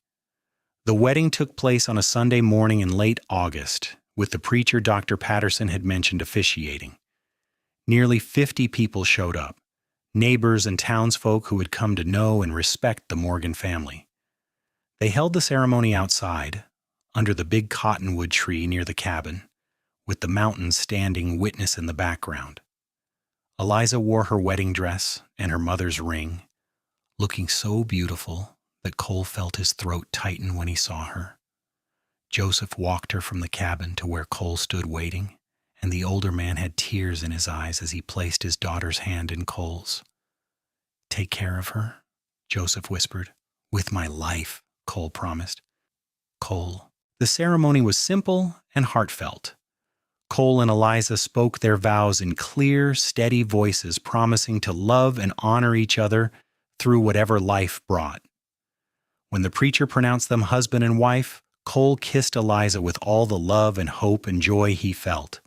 The wedding took place on a Sunday morning in late August, with the preacher Dr. Patterson had mentioned officiating. Nearly 50 people showed up, neighbors and townsfolk who had come to know and respect the Morgan family. They held the ceremony outside, under the big cottonwood tree near the cabin, with the mountains standing witness in the background. Eliza wore her wedding dress and her mother's ring, looking so beautiful that Cole felt his throat tighten when he saw her. Joseph walked her from the cabin to where Cole stood waiting, and the older man had tears in his eyes as he placed his daughter's hand in Cole's. "Take care of her," Joseph whispered. "With my life," Cole promised. Cole. The ceremony was simple and heartfelt. Cole and Eliza spoke their vows in clear, steady voices, promising to love and honor each other through whatever life brought. When the preacher pronounced them husband and wife, Cole kissed Eliza with all the love and hope and joy he felt,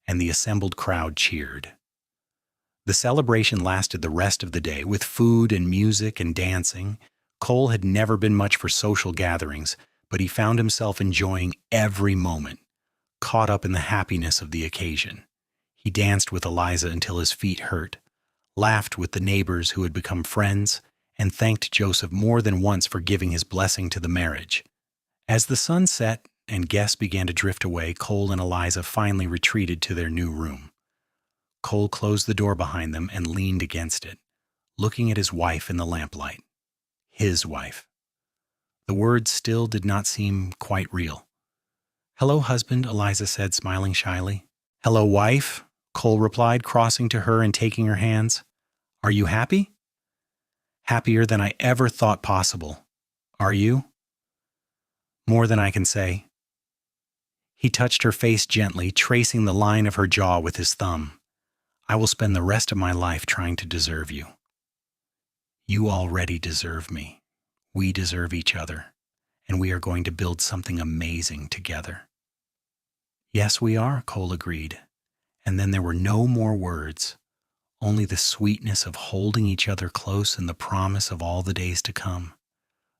and the assembled crowd cheered. The celebration lasted the rest of the day, with food and music and dancing. Cole had never been much for social gatherings, but he found himself enjoying every moment, caught up in the happiness of the occasion. He danced with Eliza until his feet hurt, laughed with the neighbors who had become friends, and thanked Joseph more than once for giving his blessing to the marriage. As the sun set and guests began to drift away, Cole and Eliza finally retreated to their new room. Cole closed the door behind them and leaned against it, looking at his wife in the lamplight. His wife. The words still did not seem quite real. "Hello, husband," Eliza said, smiling shyly. "Hello, wife," Cole replied, crossing to her and taking her hands. "Are you happy?" "Happier than I ever thought possible. Are you?" "More than I can say." He touched her face gently, tracing the line of her jaw with his thumb. "I will spend the rest of my life trying to deserve you." "You already deserve me. We deserve each other, and we are going to build something amazing together." "Yes, we are," Cole agreed. And then there were no more words, only the sweetness of holding each other close and the promise of all the days to come.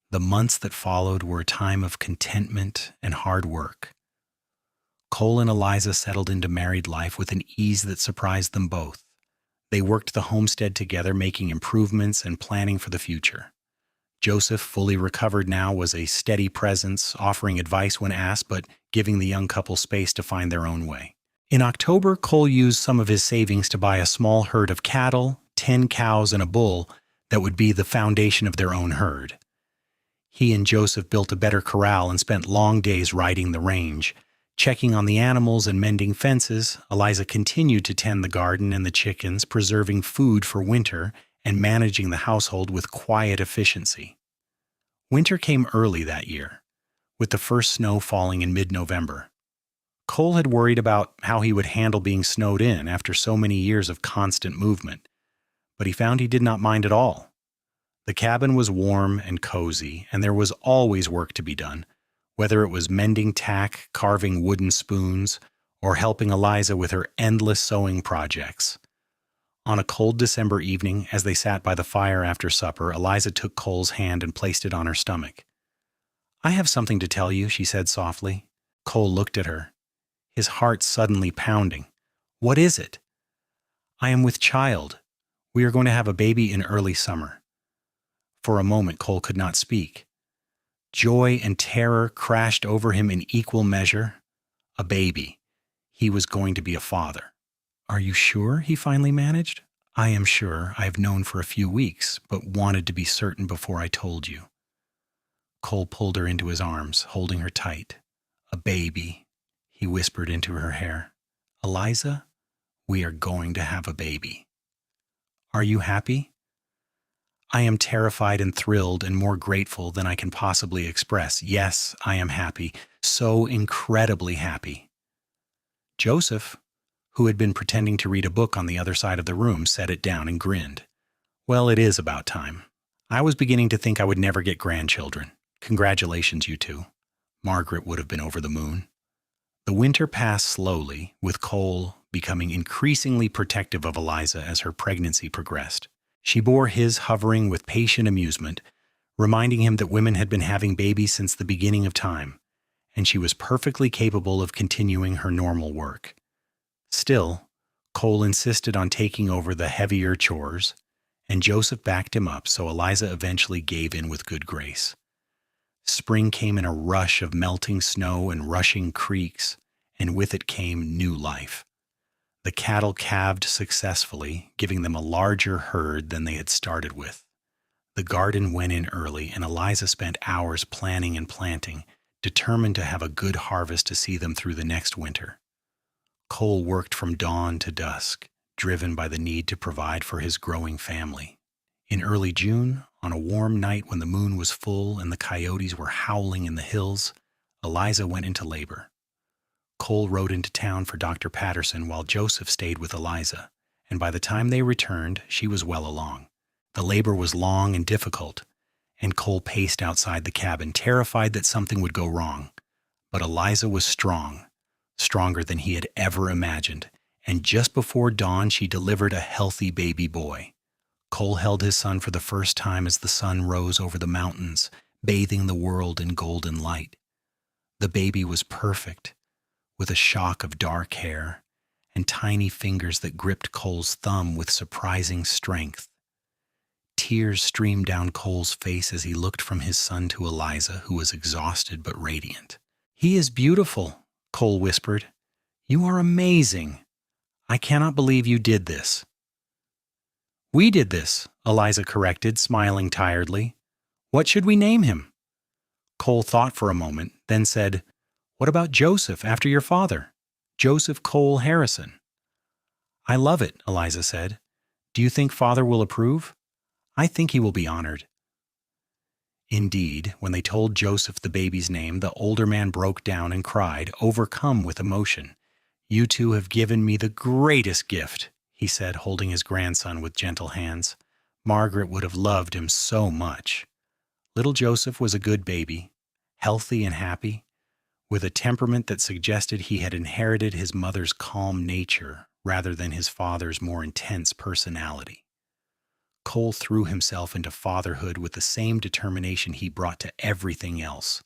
The months that followed were a time of contentment and hard work. Cole and Eliza settled into married life with an ease that surprised them both. They worked the homestead together, making improvements and planning for the future. Joseph, fully recovered now, was a steady presence, offering advice when asked, but giving the young couple space to find their own way. In October, Cole used some of his savings to buy a small herd of cattle, 10 cows, and a bull that would be the foundation of their own herd. He and Joseph built a better corral and spent long days riding the range. Checking on the animals and mending fences, Eliza continued to tend the garden and the chickens, preserving food for winter and managing the household with quiet efficiency. Winter came early that year, with the first snow falling in mid-November. Cole had worried about how he would handle being snowed in after so many years of constant movement, but he found he did not mind at all. The cabin was warm and cozy, and there was always work to be done, whether it was mending tack, carving wooden spoons, or helping Eliza with her endless sewing projects. On a cold December evening, as they sat by the fire after supper, Eliza took Cole's hand and placed it on her stomach. "I have something to tell you," she said softly. Cole looked at her, his heart suddenly pounding. "What is it?" "I am with child. We are going to have a baby in early summer." For a moment, Cole could not speak. Joy and terror crashed over him in equal measure. A baby. He was going to be a father. "Are you sure?" he finally managed. "I am sure. I have known for a few weeks, but wanted to be certain before I told you." Cole pulled her into his arms, holding her tight. "A baby," he whispered into her hair. "Eliza, we are going to have a baby. Are you happy?" "I am terrified and thrilled and more grateful than I can possibly express. Yes, I am happy. So incredibly happy." Joseph, who had been pretending to read a book on the other side of the room, set it down and grinned. "Well, it is about time. I was beginning to think I would never get grandchildren. Congratulations, you two." Margaret would have been over the moon. The winter passed slowly, with Cole becoming increasingly protective of Eliza as her pregnancy progressed. She bore his hovering with patient amusement, reminding him that women had been having babies since the beginning of time, and she was perfectly capable of continuing her normal work. Still, Cole insisted on taking over the heavier chores, and Joseph backed him up, so Eliza eventually gave in with good grace. Spring came in a rush of melting snow and rushing creeks, and with it came new life. The cattle calved successfully, giving them a larger herd than they had started with. The garden went in early, and Eliza spent hours planning and planting, determined to have a good harvest to see them through the next winter. Cole worked from dawn to dusk, driven by the need to provide for his growing family. In early June, on a warm night when the moon was full and the coyotes were howling in the hills, Eliza went into labor. Cole rode into town for Dr. Patterson while Joseph stayed with Eliza, and by the time they returned, she was well along. The labor was long and difficult, and Cole paced outside the cabin, terrified that something would go wrong. But Eliza was strong, stronger than he had ever imagined, and just before dawn she delivered a healthy baby boy. Cole held his son for the first time as the sun rose over the mountains, bathing the world in golden light. The baby was perfect, with a shock of dark hair and tiny fingers that gripped Cole's thumb with surprising strength. Tears streamed down Cole's face as he looked from his son to Eliza, who was exhausted but radiant. "He is beautiful," Cole whispered. "You are amazing. I cannot believe you did this." "We did this," Eliza corrected, smiling tiredly. "What should we name him?" Cole thought for a moment, then said, "What about Joseph, after your father? Joseph Cole Harrison." "I love it," Eliza said. "Do you think Father will approve?" "I think he will be honored." Indeed, when they told Joseph the baby's name, the older man broke down and cried, overcome with emotion. "You two have given me the greatest gift," he said, holding his grandson with gentle hands. "Margaret would have loved him so much." Little Joseph was a good baby, healthy and happy, with a temperament that suggested he had inherited his mother's calm nature rather than his father's more intense personality. Cole threw himself into fatherhood with the same determination he brought to everything else,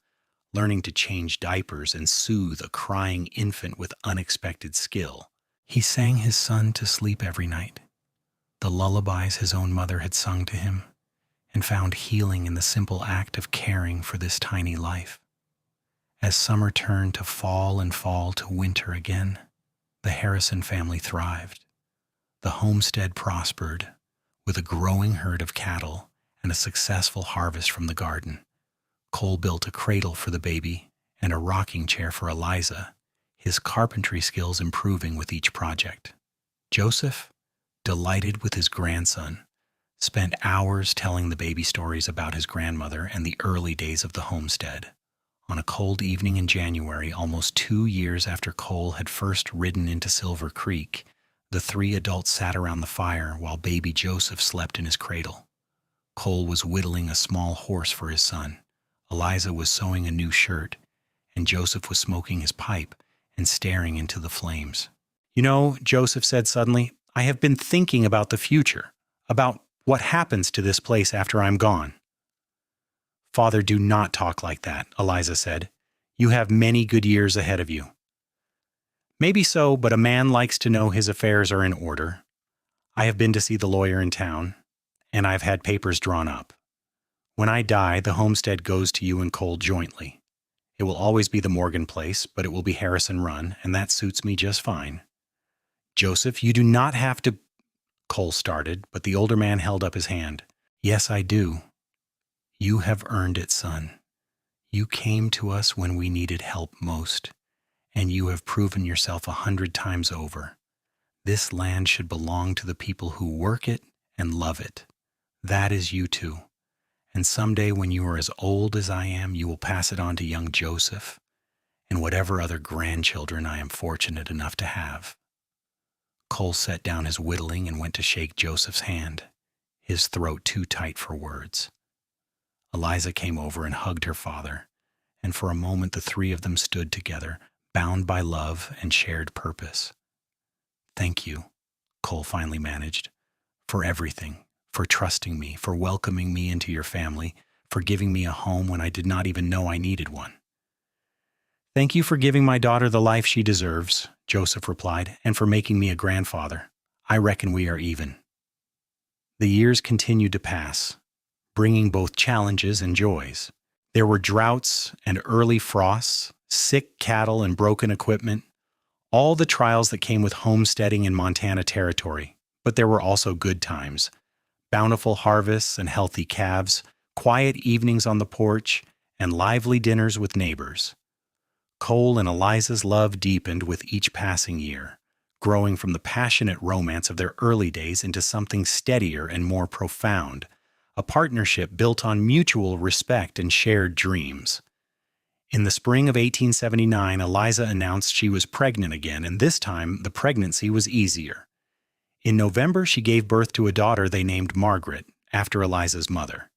learning to change diapers and soothe a crying infant with unexpected skill. He sang his son to sleep every night, the lullabies his own mother had sung to him, and found healing in the simple act of caring for this tiny life. As summer turned to fall and fall to winter again, the Harrison family thrived. The homestead prospered, with a growing herd of cattle and a successful harvest from the garden. Cole built a cradle for the baby and a rocking chair for Eliza, his carpentry skills improving with each project. Joseph, delighted with his grandson, spent hours telling the baby stories about his grandmother and the early days of the homestead. On a cold evening in January, almost 2 years after Cole had first ridden into Silver Creek, the 3 adults sat around the fire while baby Joseph slept in his cradle. Cole was whittling a small horse for his son. Eliza was sewing a new shirt, and Joseph was smoking his pipe and staring into the flames. "You know," Joseph said suddenly, I have been thinking about the future, about what happens to this place after I'm gone." "Father, do not talk like that," Eliza said. "You have many good years ahead of you." "Maybe so, but a man likes to know his affairs are in order. I have been to see the lawyer in town, and I've had papers drawn up. When I die, the homestead goes to you and Cole jointly. It will always be the Morgan place, but it will be Harrison run, and that suits me just fine." "Joseph, you do not have to—" Cole started, but the older man held up his hand. "Yes, I do. You have earned it, son. You came to us when we needed help most, and you have proven yourself 100 times over. This land should belong to the people who work it and love it. That is you two. And someday when you are as old as I am, you will pass it on to young Joseph and whatever other grandchildren I am fortunate enough to have." Cole set down his whittling and went to shake Joseph's hand, his throat too tight for words. Eliza came over and hugged her father, and for a moment the three of them stood together, bound by love and shared purpose. "Thank you," Cole finally managed, "for everything, for trusting me, for welcoming me into your family, for giving me a home when I did not even know I needed one." "Thank you for giving my daughter the life she deserves," Joseph replied, "and for making me a grandfather. I reckon we are even." The years continued to pass, bringing both challenges and joys. There were droughts and early frosts, sick cattle and broken equipment, all the trials that came with homesteading in Montana Territory. But there were also good times, bountiful harvests and healthy calves, quiet evenings on the porch, and lively dinners with neighbors. Cole and Eliza's love deepened with each passing year, growing from the passionate romance of their early days into something steadier and more profound, a partnership built on mutual respect and shared dreams. In the spring of 1879, Eliza announced she was pregnant again, and this time the pregnancy was easier. In November, she gave birth to a daughter they named Margaret, after Eliza's mother.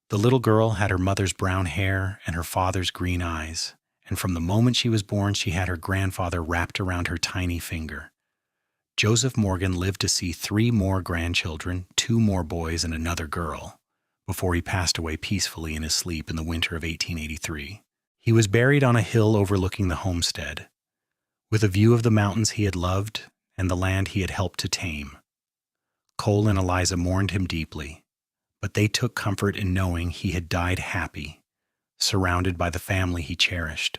The little girl had her mother's brown hair and her father's green eyes, and from the moment she was born, she had her grandfather wrapped around her tiny finger. Joseph Morgan lived to see 3 more grandchildren, 2 more boys, and another girl, before he passed away peacefully in his sleep in the winter of 1883. He was buried on a hill overlooking the homestead, with a view of the mountains he had loved and the land he had helped to tame. Cole and Eliza mourned him deeply, but they took comfort in knowing he had died happy, surrounded by the family he cherished.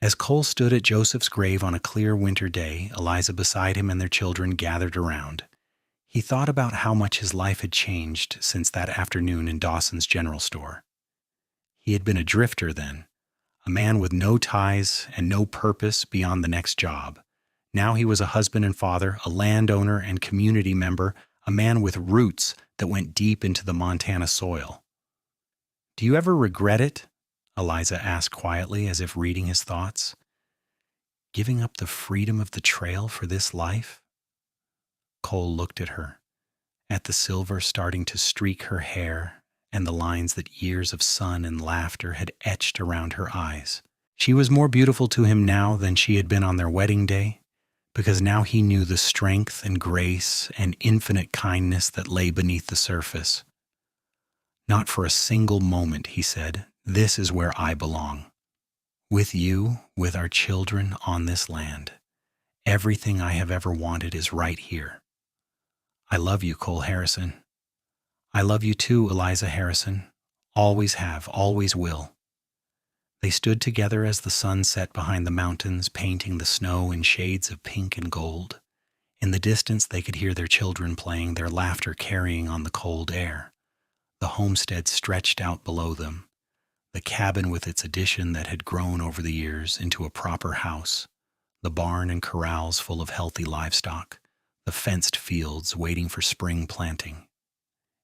As Cole stood at Joseph's grave on a clear winter day, Eliza beside him and their children gathered around. He thought about how much his life had changed since that afternoon in Dawson's general store. He had been a drifter then, a man with no ties and no purpose beyond the next job. Now he was a husband and father, a landowner and community member, a man with roots that went deep into the Montana soil. "Do you ever regret it?" Eliza asked quietly, as if reading his thoughts. "Giving up the freedom of the trail for this life?" Cole looked at her, at the silver starting to streak her hair and the lines that years of sun and laughter had etched around her eyes. She was more beautiful to him now than she had been on their wedding day, because now he knew the strength and grace and infinite kindness that lay beneath the surface. "Not for a single moment," he said. "This is where I belong. With you, with our children on this land. Everything I have ever wanted is right here. I love you, Cole Harrison. I love you too, Eliza Harrison. Always have, always will." They stood together as the sun set behind the mountains, painting the snow in shades of pink and gold. In the distance, they could hear their children playing, their laughter carrying on the cold air. The homestead stretched out below them, the cabin with its addition that had grown over the years into a proper house, the barn and corrals full of healthy livestock, the fenced fields waiting for spring planting.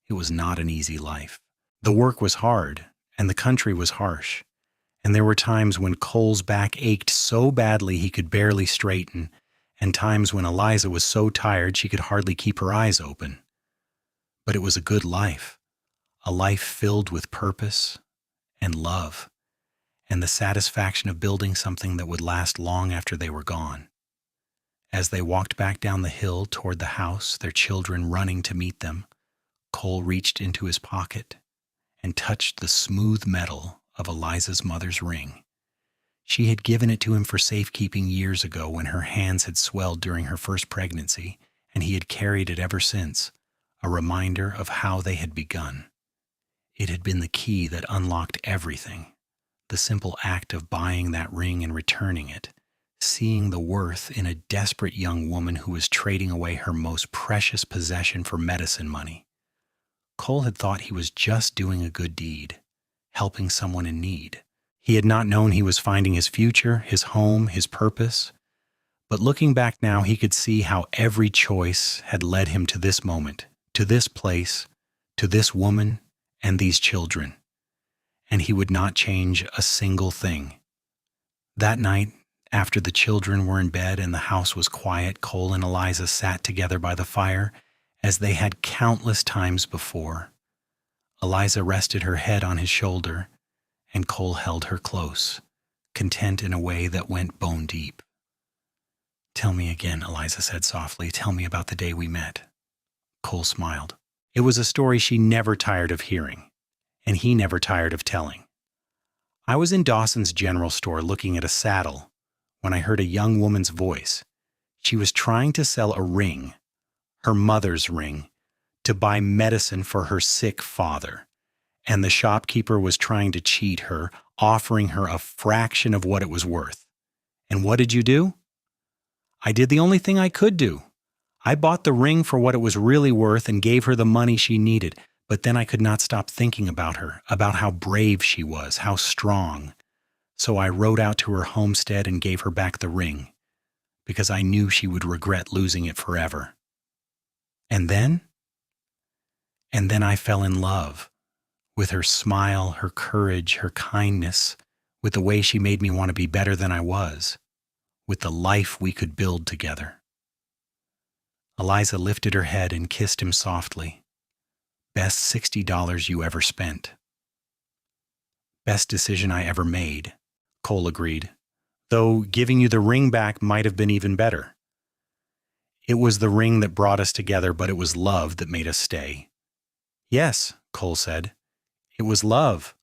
It was not an easy life. The work was hard, and the country was harsh, and there were times when Cole's back ached so badly he could barely straighten, and times when Eliza was so tired she could hardly keep her eyes open. But it was a good life, a life filled with purpose and love, and the satisfaction of building something that would last long after they were gone. As they walked back down the hill toward the house, their children running to meet them, Cole reached into his pocket and touched the smooth metal of Eliza's mother's ring. She had given it to him for safekeeping years ago when her hands had swelled during her first pregnancy, and he had carried it ever since, a reminder of how they had begun. It had been the key that unlocked everything. The simple act of buying that ring and returning it, seeing the worth in a desperate young woman who was trading away her most precious possession for medicine money. Cole had thought he was just doing a good deed, helping someone in need. He had not known he was finding his future, his home, his purpose. But looking back now, he could see how every choice had led him to this moment, to this place, to this woman, and these children. And he would not change a single thing. That night, after the children were in bed and the house was quiet, Cole and Eliza sat together by the fire as they had countless times before. Eliza rested her head on his shoulder, and Cole held her close, content in a way that went bone deep. "Tell me again," Eliza said softly. "Tell me about the day we met." Cole smiled. It was a story she never tired of hearing, and he never tired of telling. "I was in Dawson's general store looking at a saddle when I heard a young woman's voice. She was trying to sell a ring, her mother's ring, to buy medicine for her sick father. And the shopkeeper was trying to cheat her, offering her a fraction of what it was worth. And what did you do?" "I did the only thing I could do. I bought the ring for what it was really worth and gave her the money she needed. But then I could not stop thinking about her, about how brave she was, how strong. So I rode out to her homestead and gave her back the ring, because I knew she would regret losing it forever. And then I fell in love. With her smile, her courage, her kindness, with the way she made me want to be better than I was, with the life we could build together." Eliza lifted her head and kissed him softly. "Best $60 you ever spent." "Best decision I ever made," Cole agreed, "though giving you the ring back might have been even better. It was the ring that brought us together, but it was love that made us stay." "Yes," Cole said. "It was love."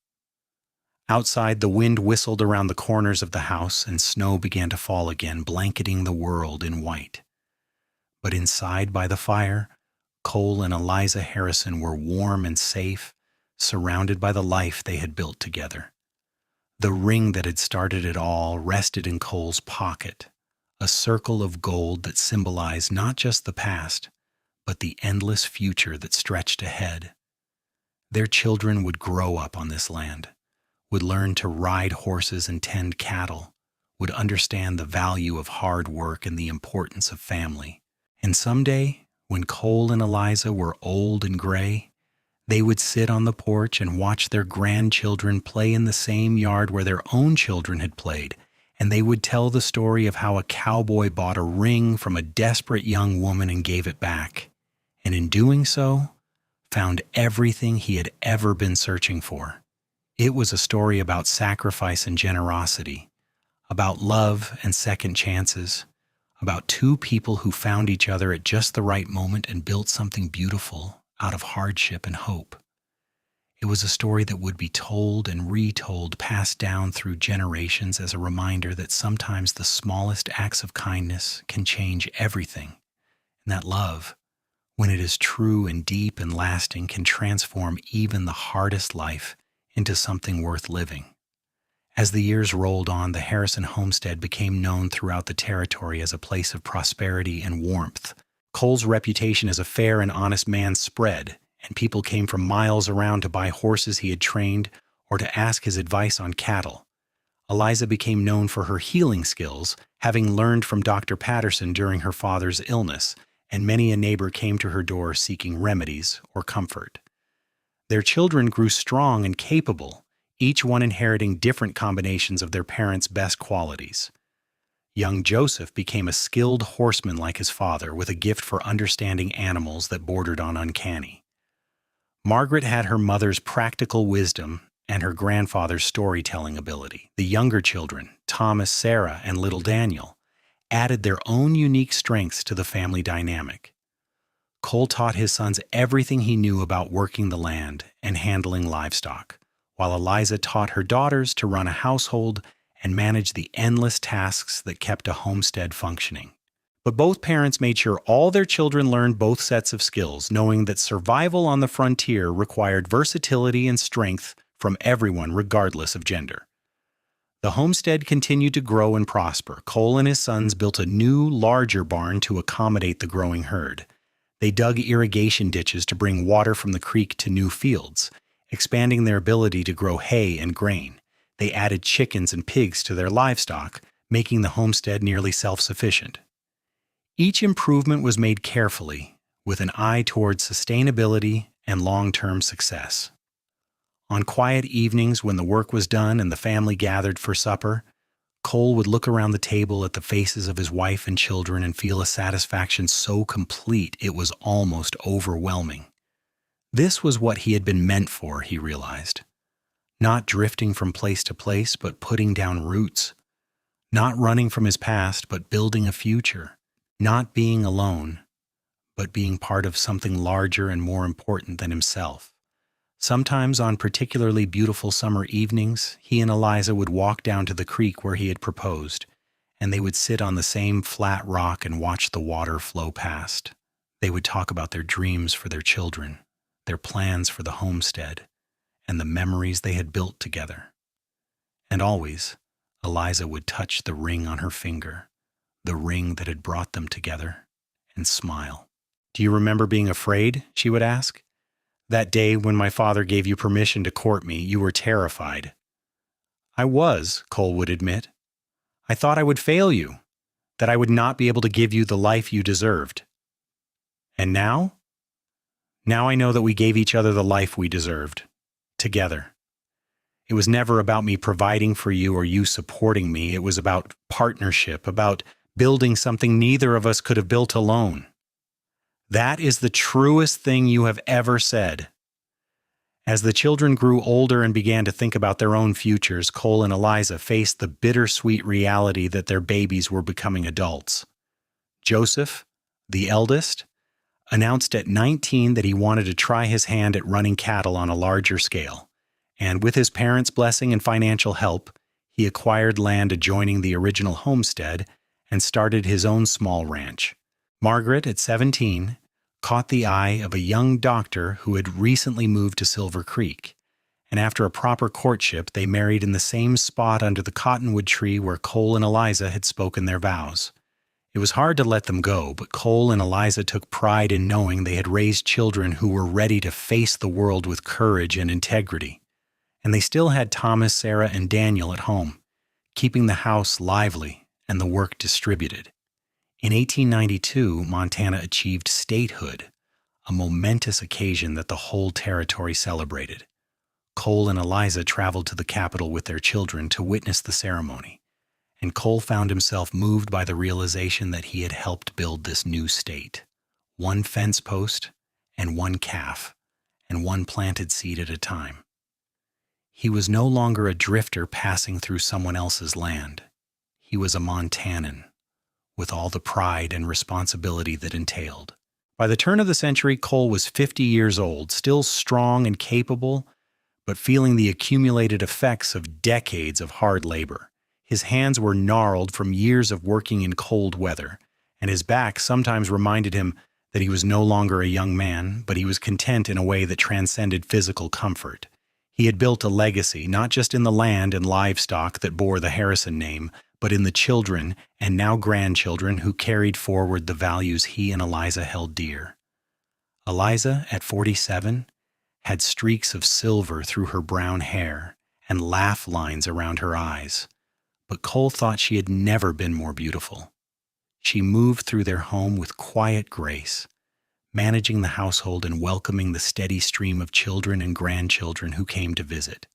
Outside, the wind whistled around the corners of the house, and snow began to fall again, blanketing the world in white. But inside by the fire, Cole and Eliza Harrison were warm and safe, surrounded by the life they had built together. The ring that had started it all rested in Cole's pocket, a circle of gold that symbolized not just the past, but the endless future that stretched ahead. Their children would grow up on this land, would learn to ride horses and tend cattle, would understand the value of hard work and the importance of family. And someday, when Cole and Eliza were old and gray, they would sit on the porch and watch their grandchildren play in the same yard where their own children had played, and they would tell the story of how a cowboy bought a ring from a desperate young woman and gave it back, and in doing so, found everything he had ever been searching for. It was a story about sacrifice and generosity, about love and second chances, about two people who found each other at just the right moment and built something beautiful out of hardship and hope. It was a story that would be told and retold, passed down through generations as a reminder that sometimes the smallest acts of kindness can change everything, and that love, when it is true and deep and lasting, can transform even the hardest life into something worth living. As the years rolled on, the Harrison homestead became known throughout the territory as a place of prosperity and warmth. Cole's reputation as a fair and honest man spread, and people came from miles around to buy horses he had trained or to ask his advice on cattle. Eliza became known for her healing skills, having learned from Dr. Patterson during her father's illness, and many a neighbor came to her door seeking remedies or comfort. Their children grew strong and capable, each one inheriting different combinations of their parents' best qualities. Young Joseph became a skilled horseman like his father, with a gift for understanding animals that bordered on uncanny. Margaret had her mother's practical wisdom and her grandfather's storytelling ability. The younger children, Thomas, Sarah, and little Daniel, added their own unique strengths to the family dynamic. Cole taught his sons everything he knew about working the land and handling livestock, while Eliza taught her daughters to run a household and manage the endless tasks that kept a homestead functioning. But both parents made sure all their children learned both sets of skills, knowing that survival on the frontier required versatility and strength from everyone, regardless of gender. The homestead continued to grow and prosper. Cole and his sons built a new, larger barn to accommodate the growing herd. They dug irrigation ditches to bring water from the creek to new fields, expanding their ability to grow hay and grain. They added chickens and pigs to their livestock, making the homestead nearly self-sufficient. Each improvement was made carefully, with an eye toward sustainability and long-term success. On quiet evenings when the work was done and the family gathered for supper, Cole would look around the table at the faces of his wife and children and feel a satisfaction so complete it was almost overwhelming. This was what he had been meant for, he realized. Not drifting from place to place, but putting down roots. Not running from his past, but building a future. Not being alone, but being part of something larger and more important than himself. Sometimes on particularly beautiful summer evenings, he and Eliza would walk down to the creek where he had proposed, and they would sit on the same flat rock and watch the water flow past. They would talk about their dreams for their children, their plans for the homestead, and the memories they had built together. And always, Eliza would touch the ring on her finger, the ring that had brought them together, and smile. "Do you remember being afraid?" she would ask. "That day when my father gave you permission to court me, you were terrified." "I was," Cole would admit. "I thought I would fail you, that I would not be able to give you the life you deserved. And now? Now I know that we gave each other the life we deserved, together. It was never about me providing for you or you supporting me. It was about partnership, about building something neither of us could have built alone. That is the truest thing you have ever said." As the children grew older and began to think about their own futures, Cole and Eliza faced the bittersweet reality that their babies were becoming adults. Joseph, the eldest, announced at 19 that he wanted to try his hand at running cattle on a larger scale, and with his parents' blessing and financial help, he acquired land adjoining the original homestead and started his own small ranch. Margaret, at 17, caught the eye of a young doctor who had recently moved to Silver Creek, and after a proper courtship, they married in the same spot under the cottonwood tree where Cole and Eliza had spoken their vows. It was hard to let them go, but Cole and Eliza took pride in knowing they had raised children who were ready to face the world with courage and integrity. And they still had Thomas, Sarah, and Daniel at home, keeping the house lively and the work distributed. In 1892, Montana achieved statehood, a momentous occasion that the whole territory celebrated. Cole and Eliza traveled to the capital with their children to witness the ceremony, and Cole found himself moved by the realization that he had helped build this new state. One fence post and one calf, and one planted seed at a time. He was no longer a drifter passing through someone else's land. He was a Montanan, with all the pride and responsibility that entailed. By the turn of the century, Cole was 50 years old, still strong and capable, but feeling the accumulated effects of decades of hard labor. His hands were gnarled from years of working in cold weather, and his back sometimes reminded him that he was no longer a young man, but he was content in a way that transcended physical comfort. He had built a legacy, not just in the land and livestock that bore the Harrison name, but in the children and now grandchildren who carried forward the values he and Eliza held dear. Eliza, at 47, had streaks of silver through her brown hair and laugh lines around her eyes, but Cole thought she had never been more beautiful. She moved through their home with quiet grace, managing the household and welcoming the steady stream of children and grandchildren who came to visit.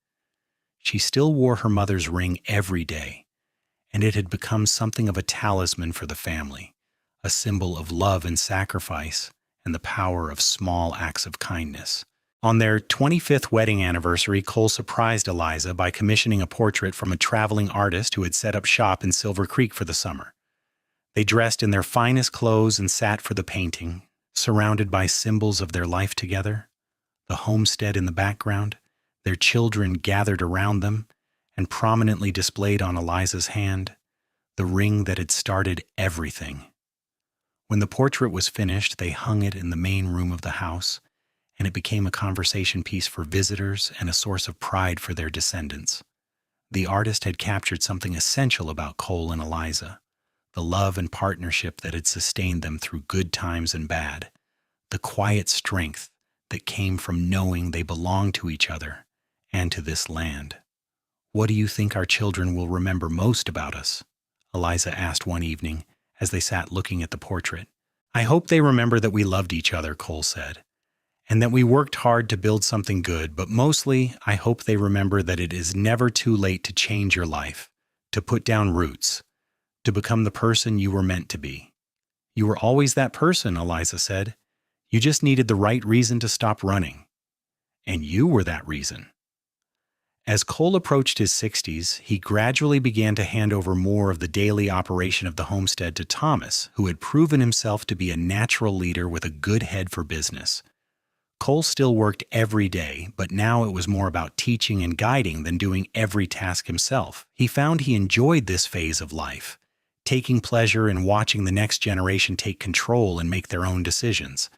She still wore her mother's ring every day, and it had become something of a talisman for the family, a symbol of love and sacrifice and the power of small acts of kindness. On their 25th wedding anniversary, Cole surprised Eliza by commissioning a portrait from a traveling artist who had set up shop in Silver Creek for the summer. They dressed in their finest clothes and sat for the painting, surrounded by symbols of their life together, the homestead in the background, their children gathered around them, and prominently displayed on Eliza's hand, the ring that had started everything. When the portrait was finished, they hung it in the main room of the house, and it became a conversation piece for visitors and a source of pride for their descendants. The artist had captured something essential about Cole and Eliza, the love and partnership that had sustained them through good times and bad, the quiet strength that came from knowing they belonged to each other and to this land. "What do you think our children will remember most about us?" Eliza asked one evening as they sat looking at the portrait. "I hope they remember that we loved each other," Cole said, "and that we worked hard to build something good, but mostly I hope they remember that it is never too late to change your life, to put down roots, to become the person you were meant to be." "You were always that person," Eliza said. "You just needed the right reason to stop running. And you were that reason." As Cole approached his 60s, he gradually began to hand over more of the daily operation of the homestead to Thomas, who had proven himself to be a natural leader with a good head for business. Cole still worked every day, but now it was more about teaching and guiding than doing every task himself. He found he enjoyed this phase of life, taking pleasure in watching the next generation take control and make their own decisions.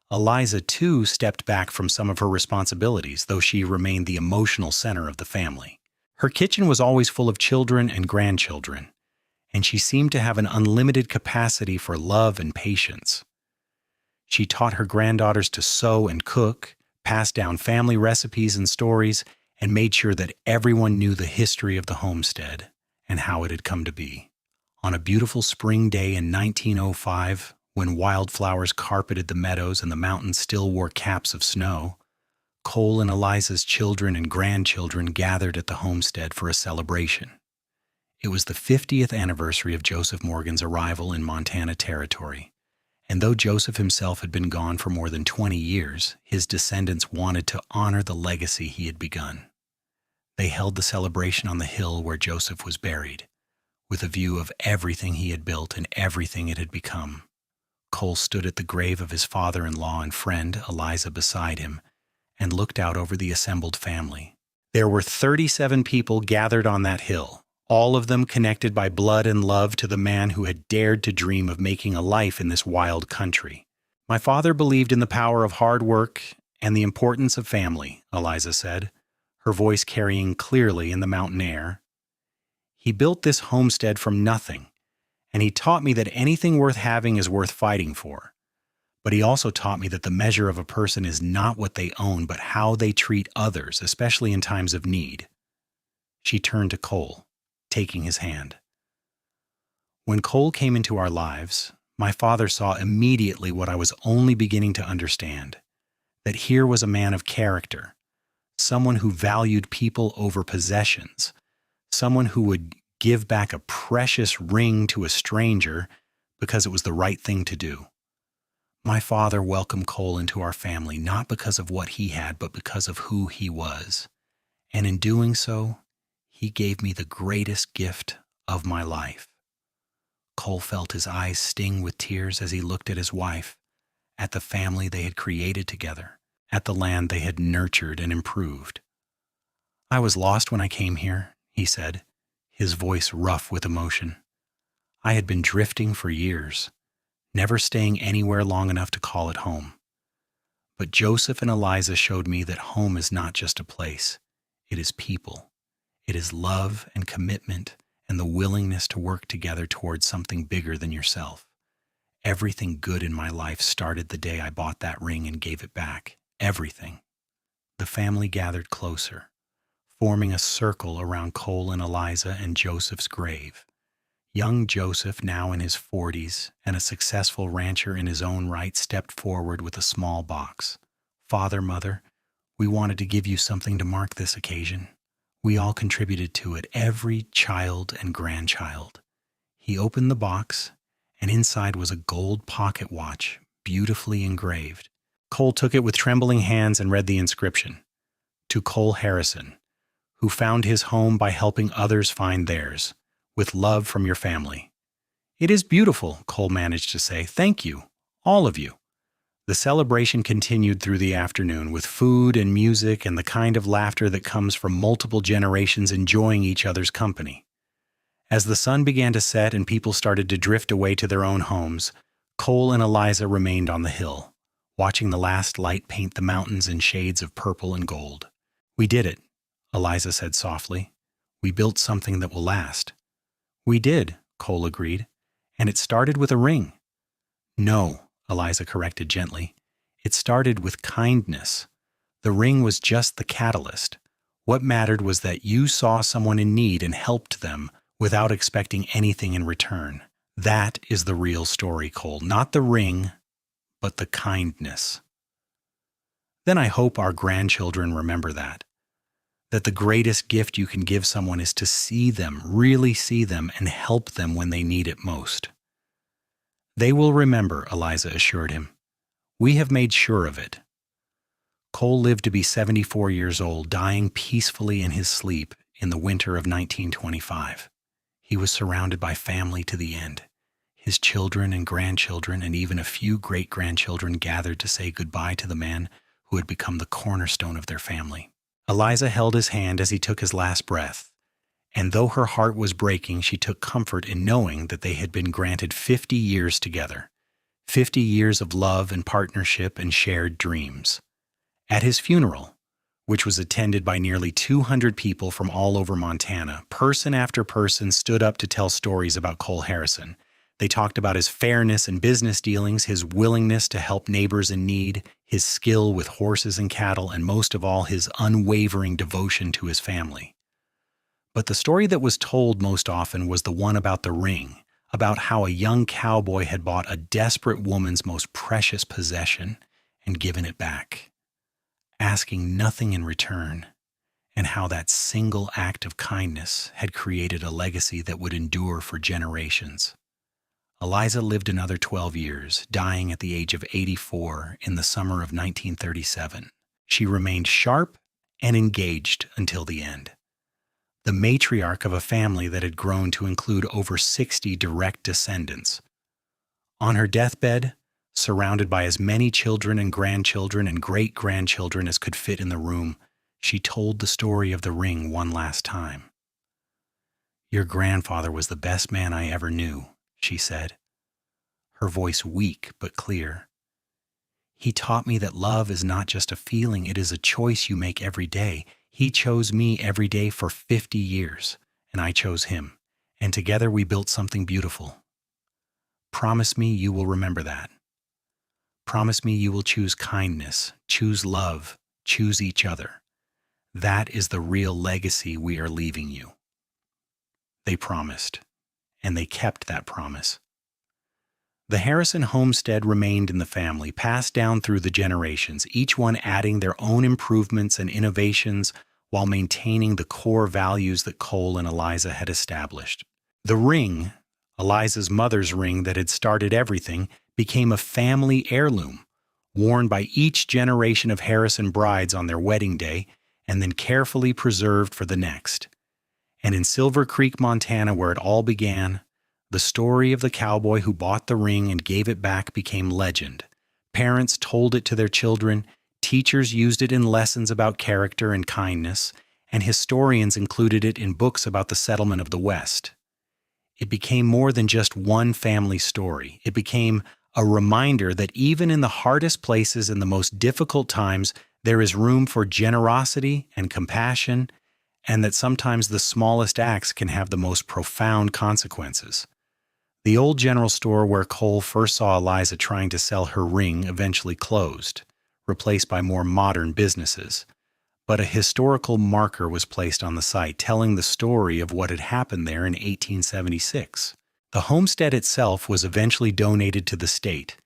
Eliza, too, stepped back from some of her responsibilities, though she remained the emotional center of the family. Her kitchen was always full of children and grandchildren, and she seemed to have an unlimited capacity for love and patience. She taught her granddaughters to sew and cook, passed down family recipes and stories, and made sure that everyone knew the history of the homestead and how it had come to be. On a beautiful spring day in 1905, when wildflowers carpeted the meadows and the mountains still wore caps of snow, Cole and Eliza's children and grandchildren gathered at the homestead for a celebration. It was the 50th anniversary of Joseph Morgan's arrival in Montana Territory, and though Joseph himself had been gone for more than 20 years, his descendants wanted to honor the legacy he had begun. They held the celebration on the hill where Joseph was buried, with a view of everything he had built and everything it had become. Cole stood at the grave of his father-in-law and friend, Eliza, beside him, and looked out over the assembled family. There were 37 people gathered on that hill, all of them connected by blood and love to the man who had dared to dream of making a life in this wild country. "My father believed in the power of hard work and the importance of family," Eliza said, her voice carrying clearly in the mountain air. "He built this homestead from nothing, and he taught me that anything worth having is worth fighting for. But he also taught me that the measure of a person is not what they own, but how they treat others, especially in times of need." She turned to Cole, taking his hand. "When Cole came into our lives, my father saw immediately what I was only beginning to understand, that here was a man of character, someone who valued people over possessions, someone who would give back a precious ring to a stranger because it was the right thing to do. My father welcomed Cole into our family not because of what he had, but because of who he was. And in doing so, he gave me the greatest gift of my life." Cole felt his eyes sting with tears as he looked at his wife, at the family they had created together, at the land they had nurtured and improved. "I was lost when I came here," he said, his voice rough with emotion. "I had been drifting for years, never staying anywhere long enough to call it home. But Joseph and Eliza showed me that home is not just a place. It is people. It is love and commitment and the willingness to work together towards something bigger than yourself. Everything good in my life started the day I bought that ring and gave it back. Everything." The family gathered closer, forming a circle around Cole and Eliza and Joseph's grave. Young Joseph, now in his 40s and a successful rancher in his own right, stepped forward with a small box. "Father, Mother, we wanted to give you something to mark this occasion. We all contributed to it, every child and grandchild." He opened the box, and inside was a gold pocket watch, beautifully engraved. Cole took it with trembling hands and read the inscription: "To Cole Harrison, who found his home by helping others find theirs, with love from your family." "It is beautiful," Cole managed to say. "Thank you, all of you." The celebration continued through the afternoon with food and music and the kind of laughter that comes from multiple generations enjoying each other's company. As the sun began to set and people started to drift away to their own homes, Cole and Eliza remained on the hill, watching the last light paint the mountains in shades of purple and gold. "We did it," Eliza said softly. "We built something that will last." "We did," Cole agreed, "and it started with a ring." "No," Eliza corrected gently. "It started with kindness. The ring was just the catalyst. What mattered was that you saw someone in need and helped them without expecting anything in return. That is the real story, Cole. Not the ring, but the kindness." Then I hope our grandchildren remember that. That the greatest gift you can give someone is to see them, really see them, and help them when they need it most. "They will remember," Eliza assured him. "We have made sure of it." Cole lived to be 74 years old, dying peacefully in his sleep in the winter of 1925. He was surrounded by family to the end. His children and grandchildren and even a few great-grandchildren gathered to say goodbye to the man who had become the cornerstone of their family. Eliza held his hand as he took his last breath, and though her heart was breaking, she took comfort in knowing that they had been granted 50 years together, 50 years of love and partnership and shared dreams. At his funeral, which was attended by nearly 200 people from all over Montana, person after person stood up to tell stories about Cole Harrison. They talked about his fairness in business dealings, his willingness to help neighbors in need, his skill with horses and cattle, and most of all, his unwavering devotion to his family. But the story that was told most often was the one about the ring, about how a young cowboy had bought a desperate woman's most precious possession and given it back, asking nothing in return, and how that single act of kindness had created a legacy that would endure for generations. Eliza lived another 12 years, dying at the age of 84 in the summer of 1937. She remained sharp and engaged until the end. The matriarch of a family that had grown to include over 60 direct descendants. On her deathbed, surrounded by as many children and grandchildren and great-grandchildren as could fit in the room, she told the story of the ring one last time. "Your grandfather was the best man I ever knew," she said, her voice weak but clear. "He taught me that love is not just a feeling, it is a choice you make every day. He chose me every day for 50 years, and I chose him, and together we built something beautiful. Promise me you will remember that. Promise me you will choose kindness, choose love, choose each other. That is the real legacy we are leaving you." They promised, and they kept that promise. The Harrison homestead remained in the family, passed down through the generations, each one adding their own improvements and innovations while maintaining the core values that Cole and Eliza had established. The ring, Eliza's mother's ring that had started everything, became a family heirloom, worn by each generation of Harrison brides on their wedding day and then carefully preserved for the next. And in Silver Creek, Montana, where it all began, the story of the cowboy who bought the ring and gave it back became legend. Parents told it to their children, teachers used it in lessons about character and kindness, and historians included it in books about the settlement of the West. It became more than just one family story. It became a reminder that even in the hardest places and the most difficult times, there is room for generosity and compassion, and that sometimes the smallest acts can have the most profound consequences. The old general store where Cole first saw Eliza trying to sell her ring eventually closed, replaced by more modern businesses. But a historical marker was placed on the site telling the story of what had happened there in 1876. The homestead itself was eventually donated to the state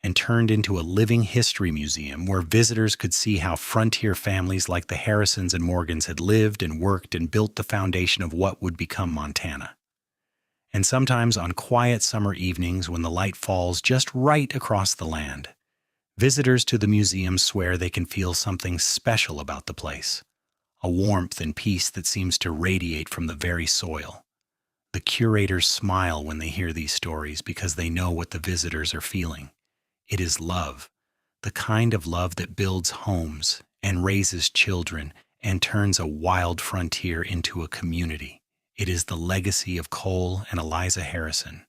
and turned into a living history museum where visitors could see how frontier families like the Harrisons and Morgans had lived and worked and built the foundation of what would become Montana. And sometimes on quiet summer evenings when the light falls just right across the land, visitors to the museum swear they can feel something special about the place, a warmth and peace that seems to radiate from the very soil. The curators smile when they hear these stories because they know what the visitors are feeling. It is love, the kind of love that builds homes and raises children and turns a wild frontier into a community. It is the legacy of Cole and Eliza Harrison,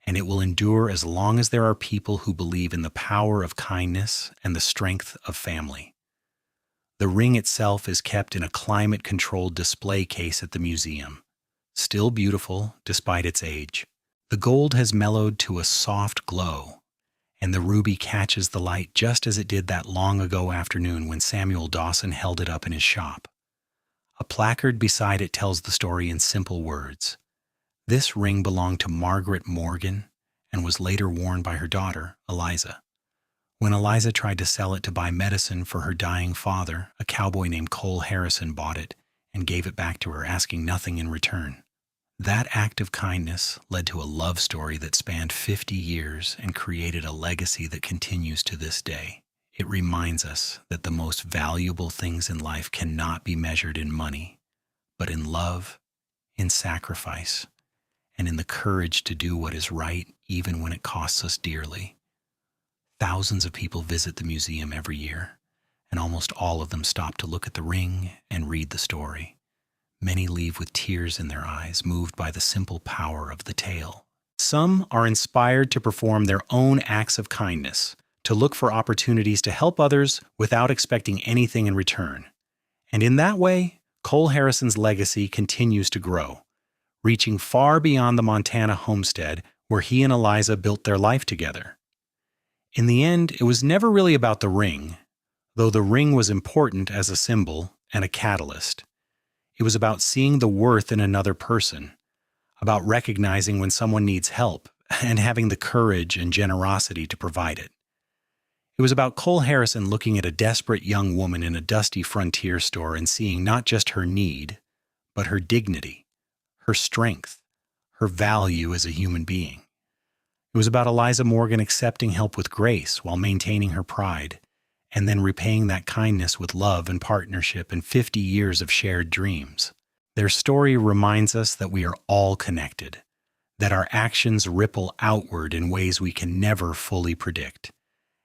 and it will endure as long as there are people who believe in the power of kindness and the strength of family. The ring itself is kept in a climate-controlled display case at the museum, still beautiful despite its age. The gold has mellowed to a soft glow, and the ruby catches the light just as it did that long ago afternoon when Samuel Dawson held it up in his shop. A placard beside it tells the story in simple words. This ring belonged to Margaret Morgan and was later worn by her daughter, Eliza. When Eliza tried to sell it to buy medicine for her dying father, a cowboy named Cole Harrison bought it and gave it back to her, asking nothing in return. That act of kindness led to a love story that spanned 50 years and created a legacy that continues to this day. It reminds us that the most valuable things in life cannot be measured in money, but in love, in sacrifice, and in the courage to do what is right even when it costs us dearly. Thousands of people visit the museum every year, and almost all of them stop to look at the ring and read the story. Many leave with tears in their eyes, moved by the simple power of the tale. Some are inspired to perform their own acts of kindness, to look for opportunities to help others without expecting anything in return. And in that way, Cole Harrison's legacy continues to grow, reaching far beyond the Montana homestead where he and Eliza built their life together. In the end, it was never really about the ring, though the ring was important as a symbol and a catalyst. It was about seeing the worth in another person, about recognizing when someone needs help and having the courage and generosity to provide it. It was about Cole Harrison looking at a desperate young woman in a dusty frontier store and seeing not just her need, but her dignity, her strength, her value as a human being. It was about Eliza Morgan accepting help with grace while maintaining her pride, and then repaying that kindness with love and partnership and 50 years of shared dreams. Their story reminds us that we are all connected, that our actions ripple outward in ways we can never fully predict,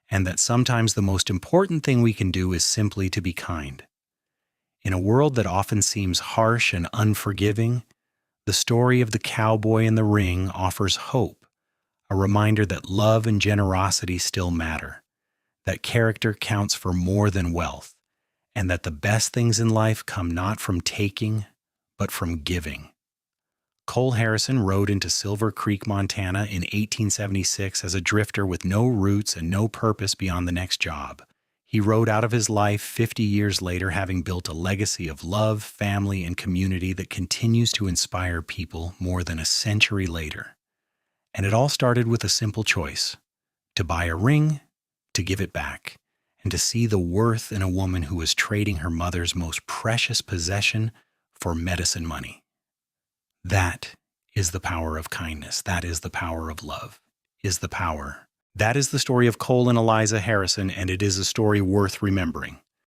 and that sometimes the most important thing we can do is simply to be kind. In a world that often seems harsh and unforgiving, the story of the cowboy in the ring offers hope, a reminder that love and generosity still matter, that character counts for more than wealth, and that the best things in life come not from taking, but from giving. Cole Harrison rode into Silver Creek, Montana in 1876 as a drifter with no roots and no purpose beyond the next job. He rode out of his life 50 years later, having built a legacy of love, family, and community that continues to inspire people more than a century later. And it all started with a simple choice: to buy a ring, to give it back, and to see the worth in a woman who was trading her mother's most precious possession for medicine money. That is the power of kindness. That is the power of love, is the power. That is the story of Cole and Eliza Harrison, and it is a story worth remembering.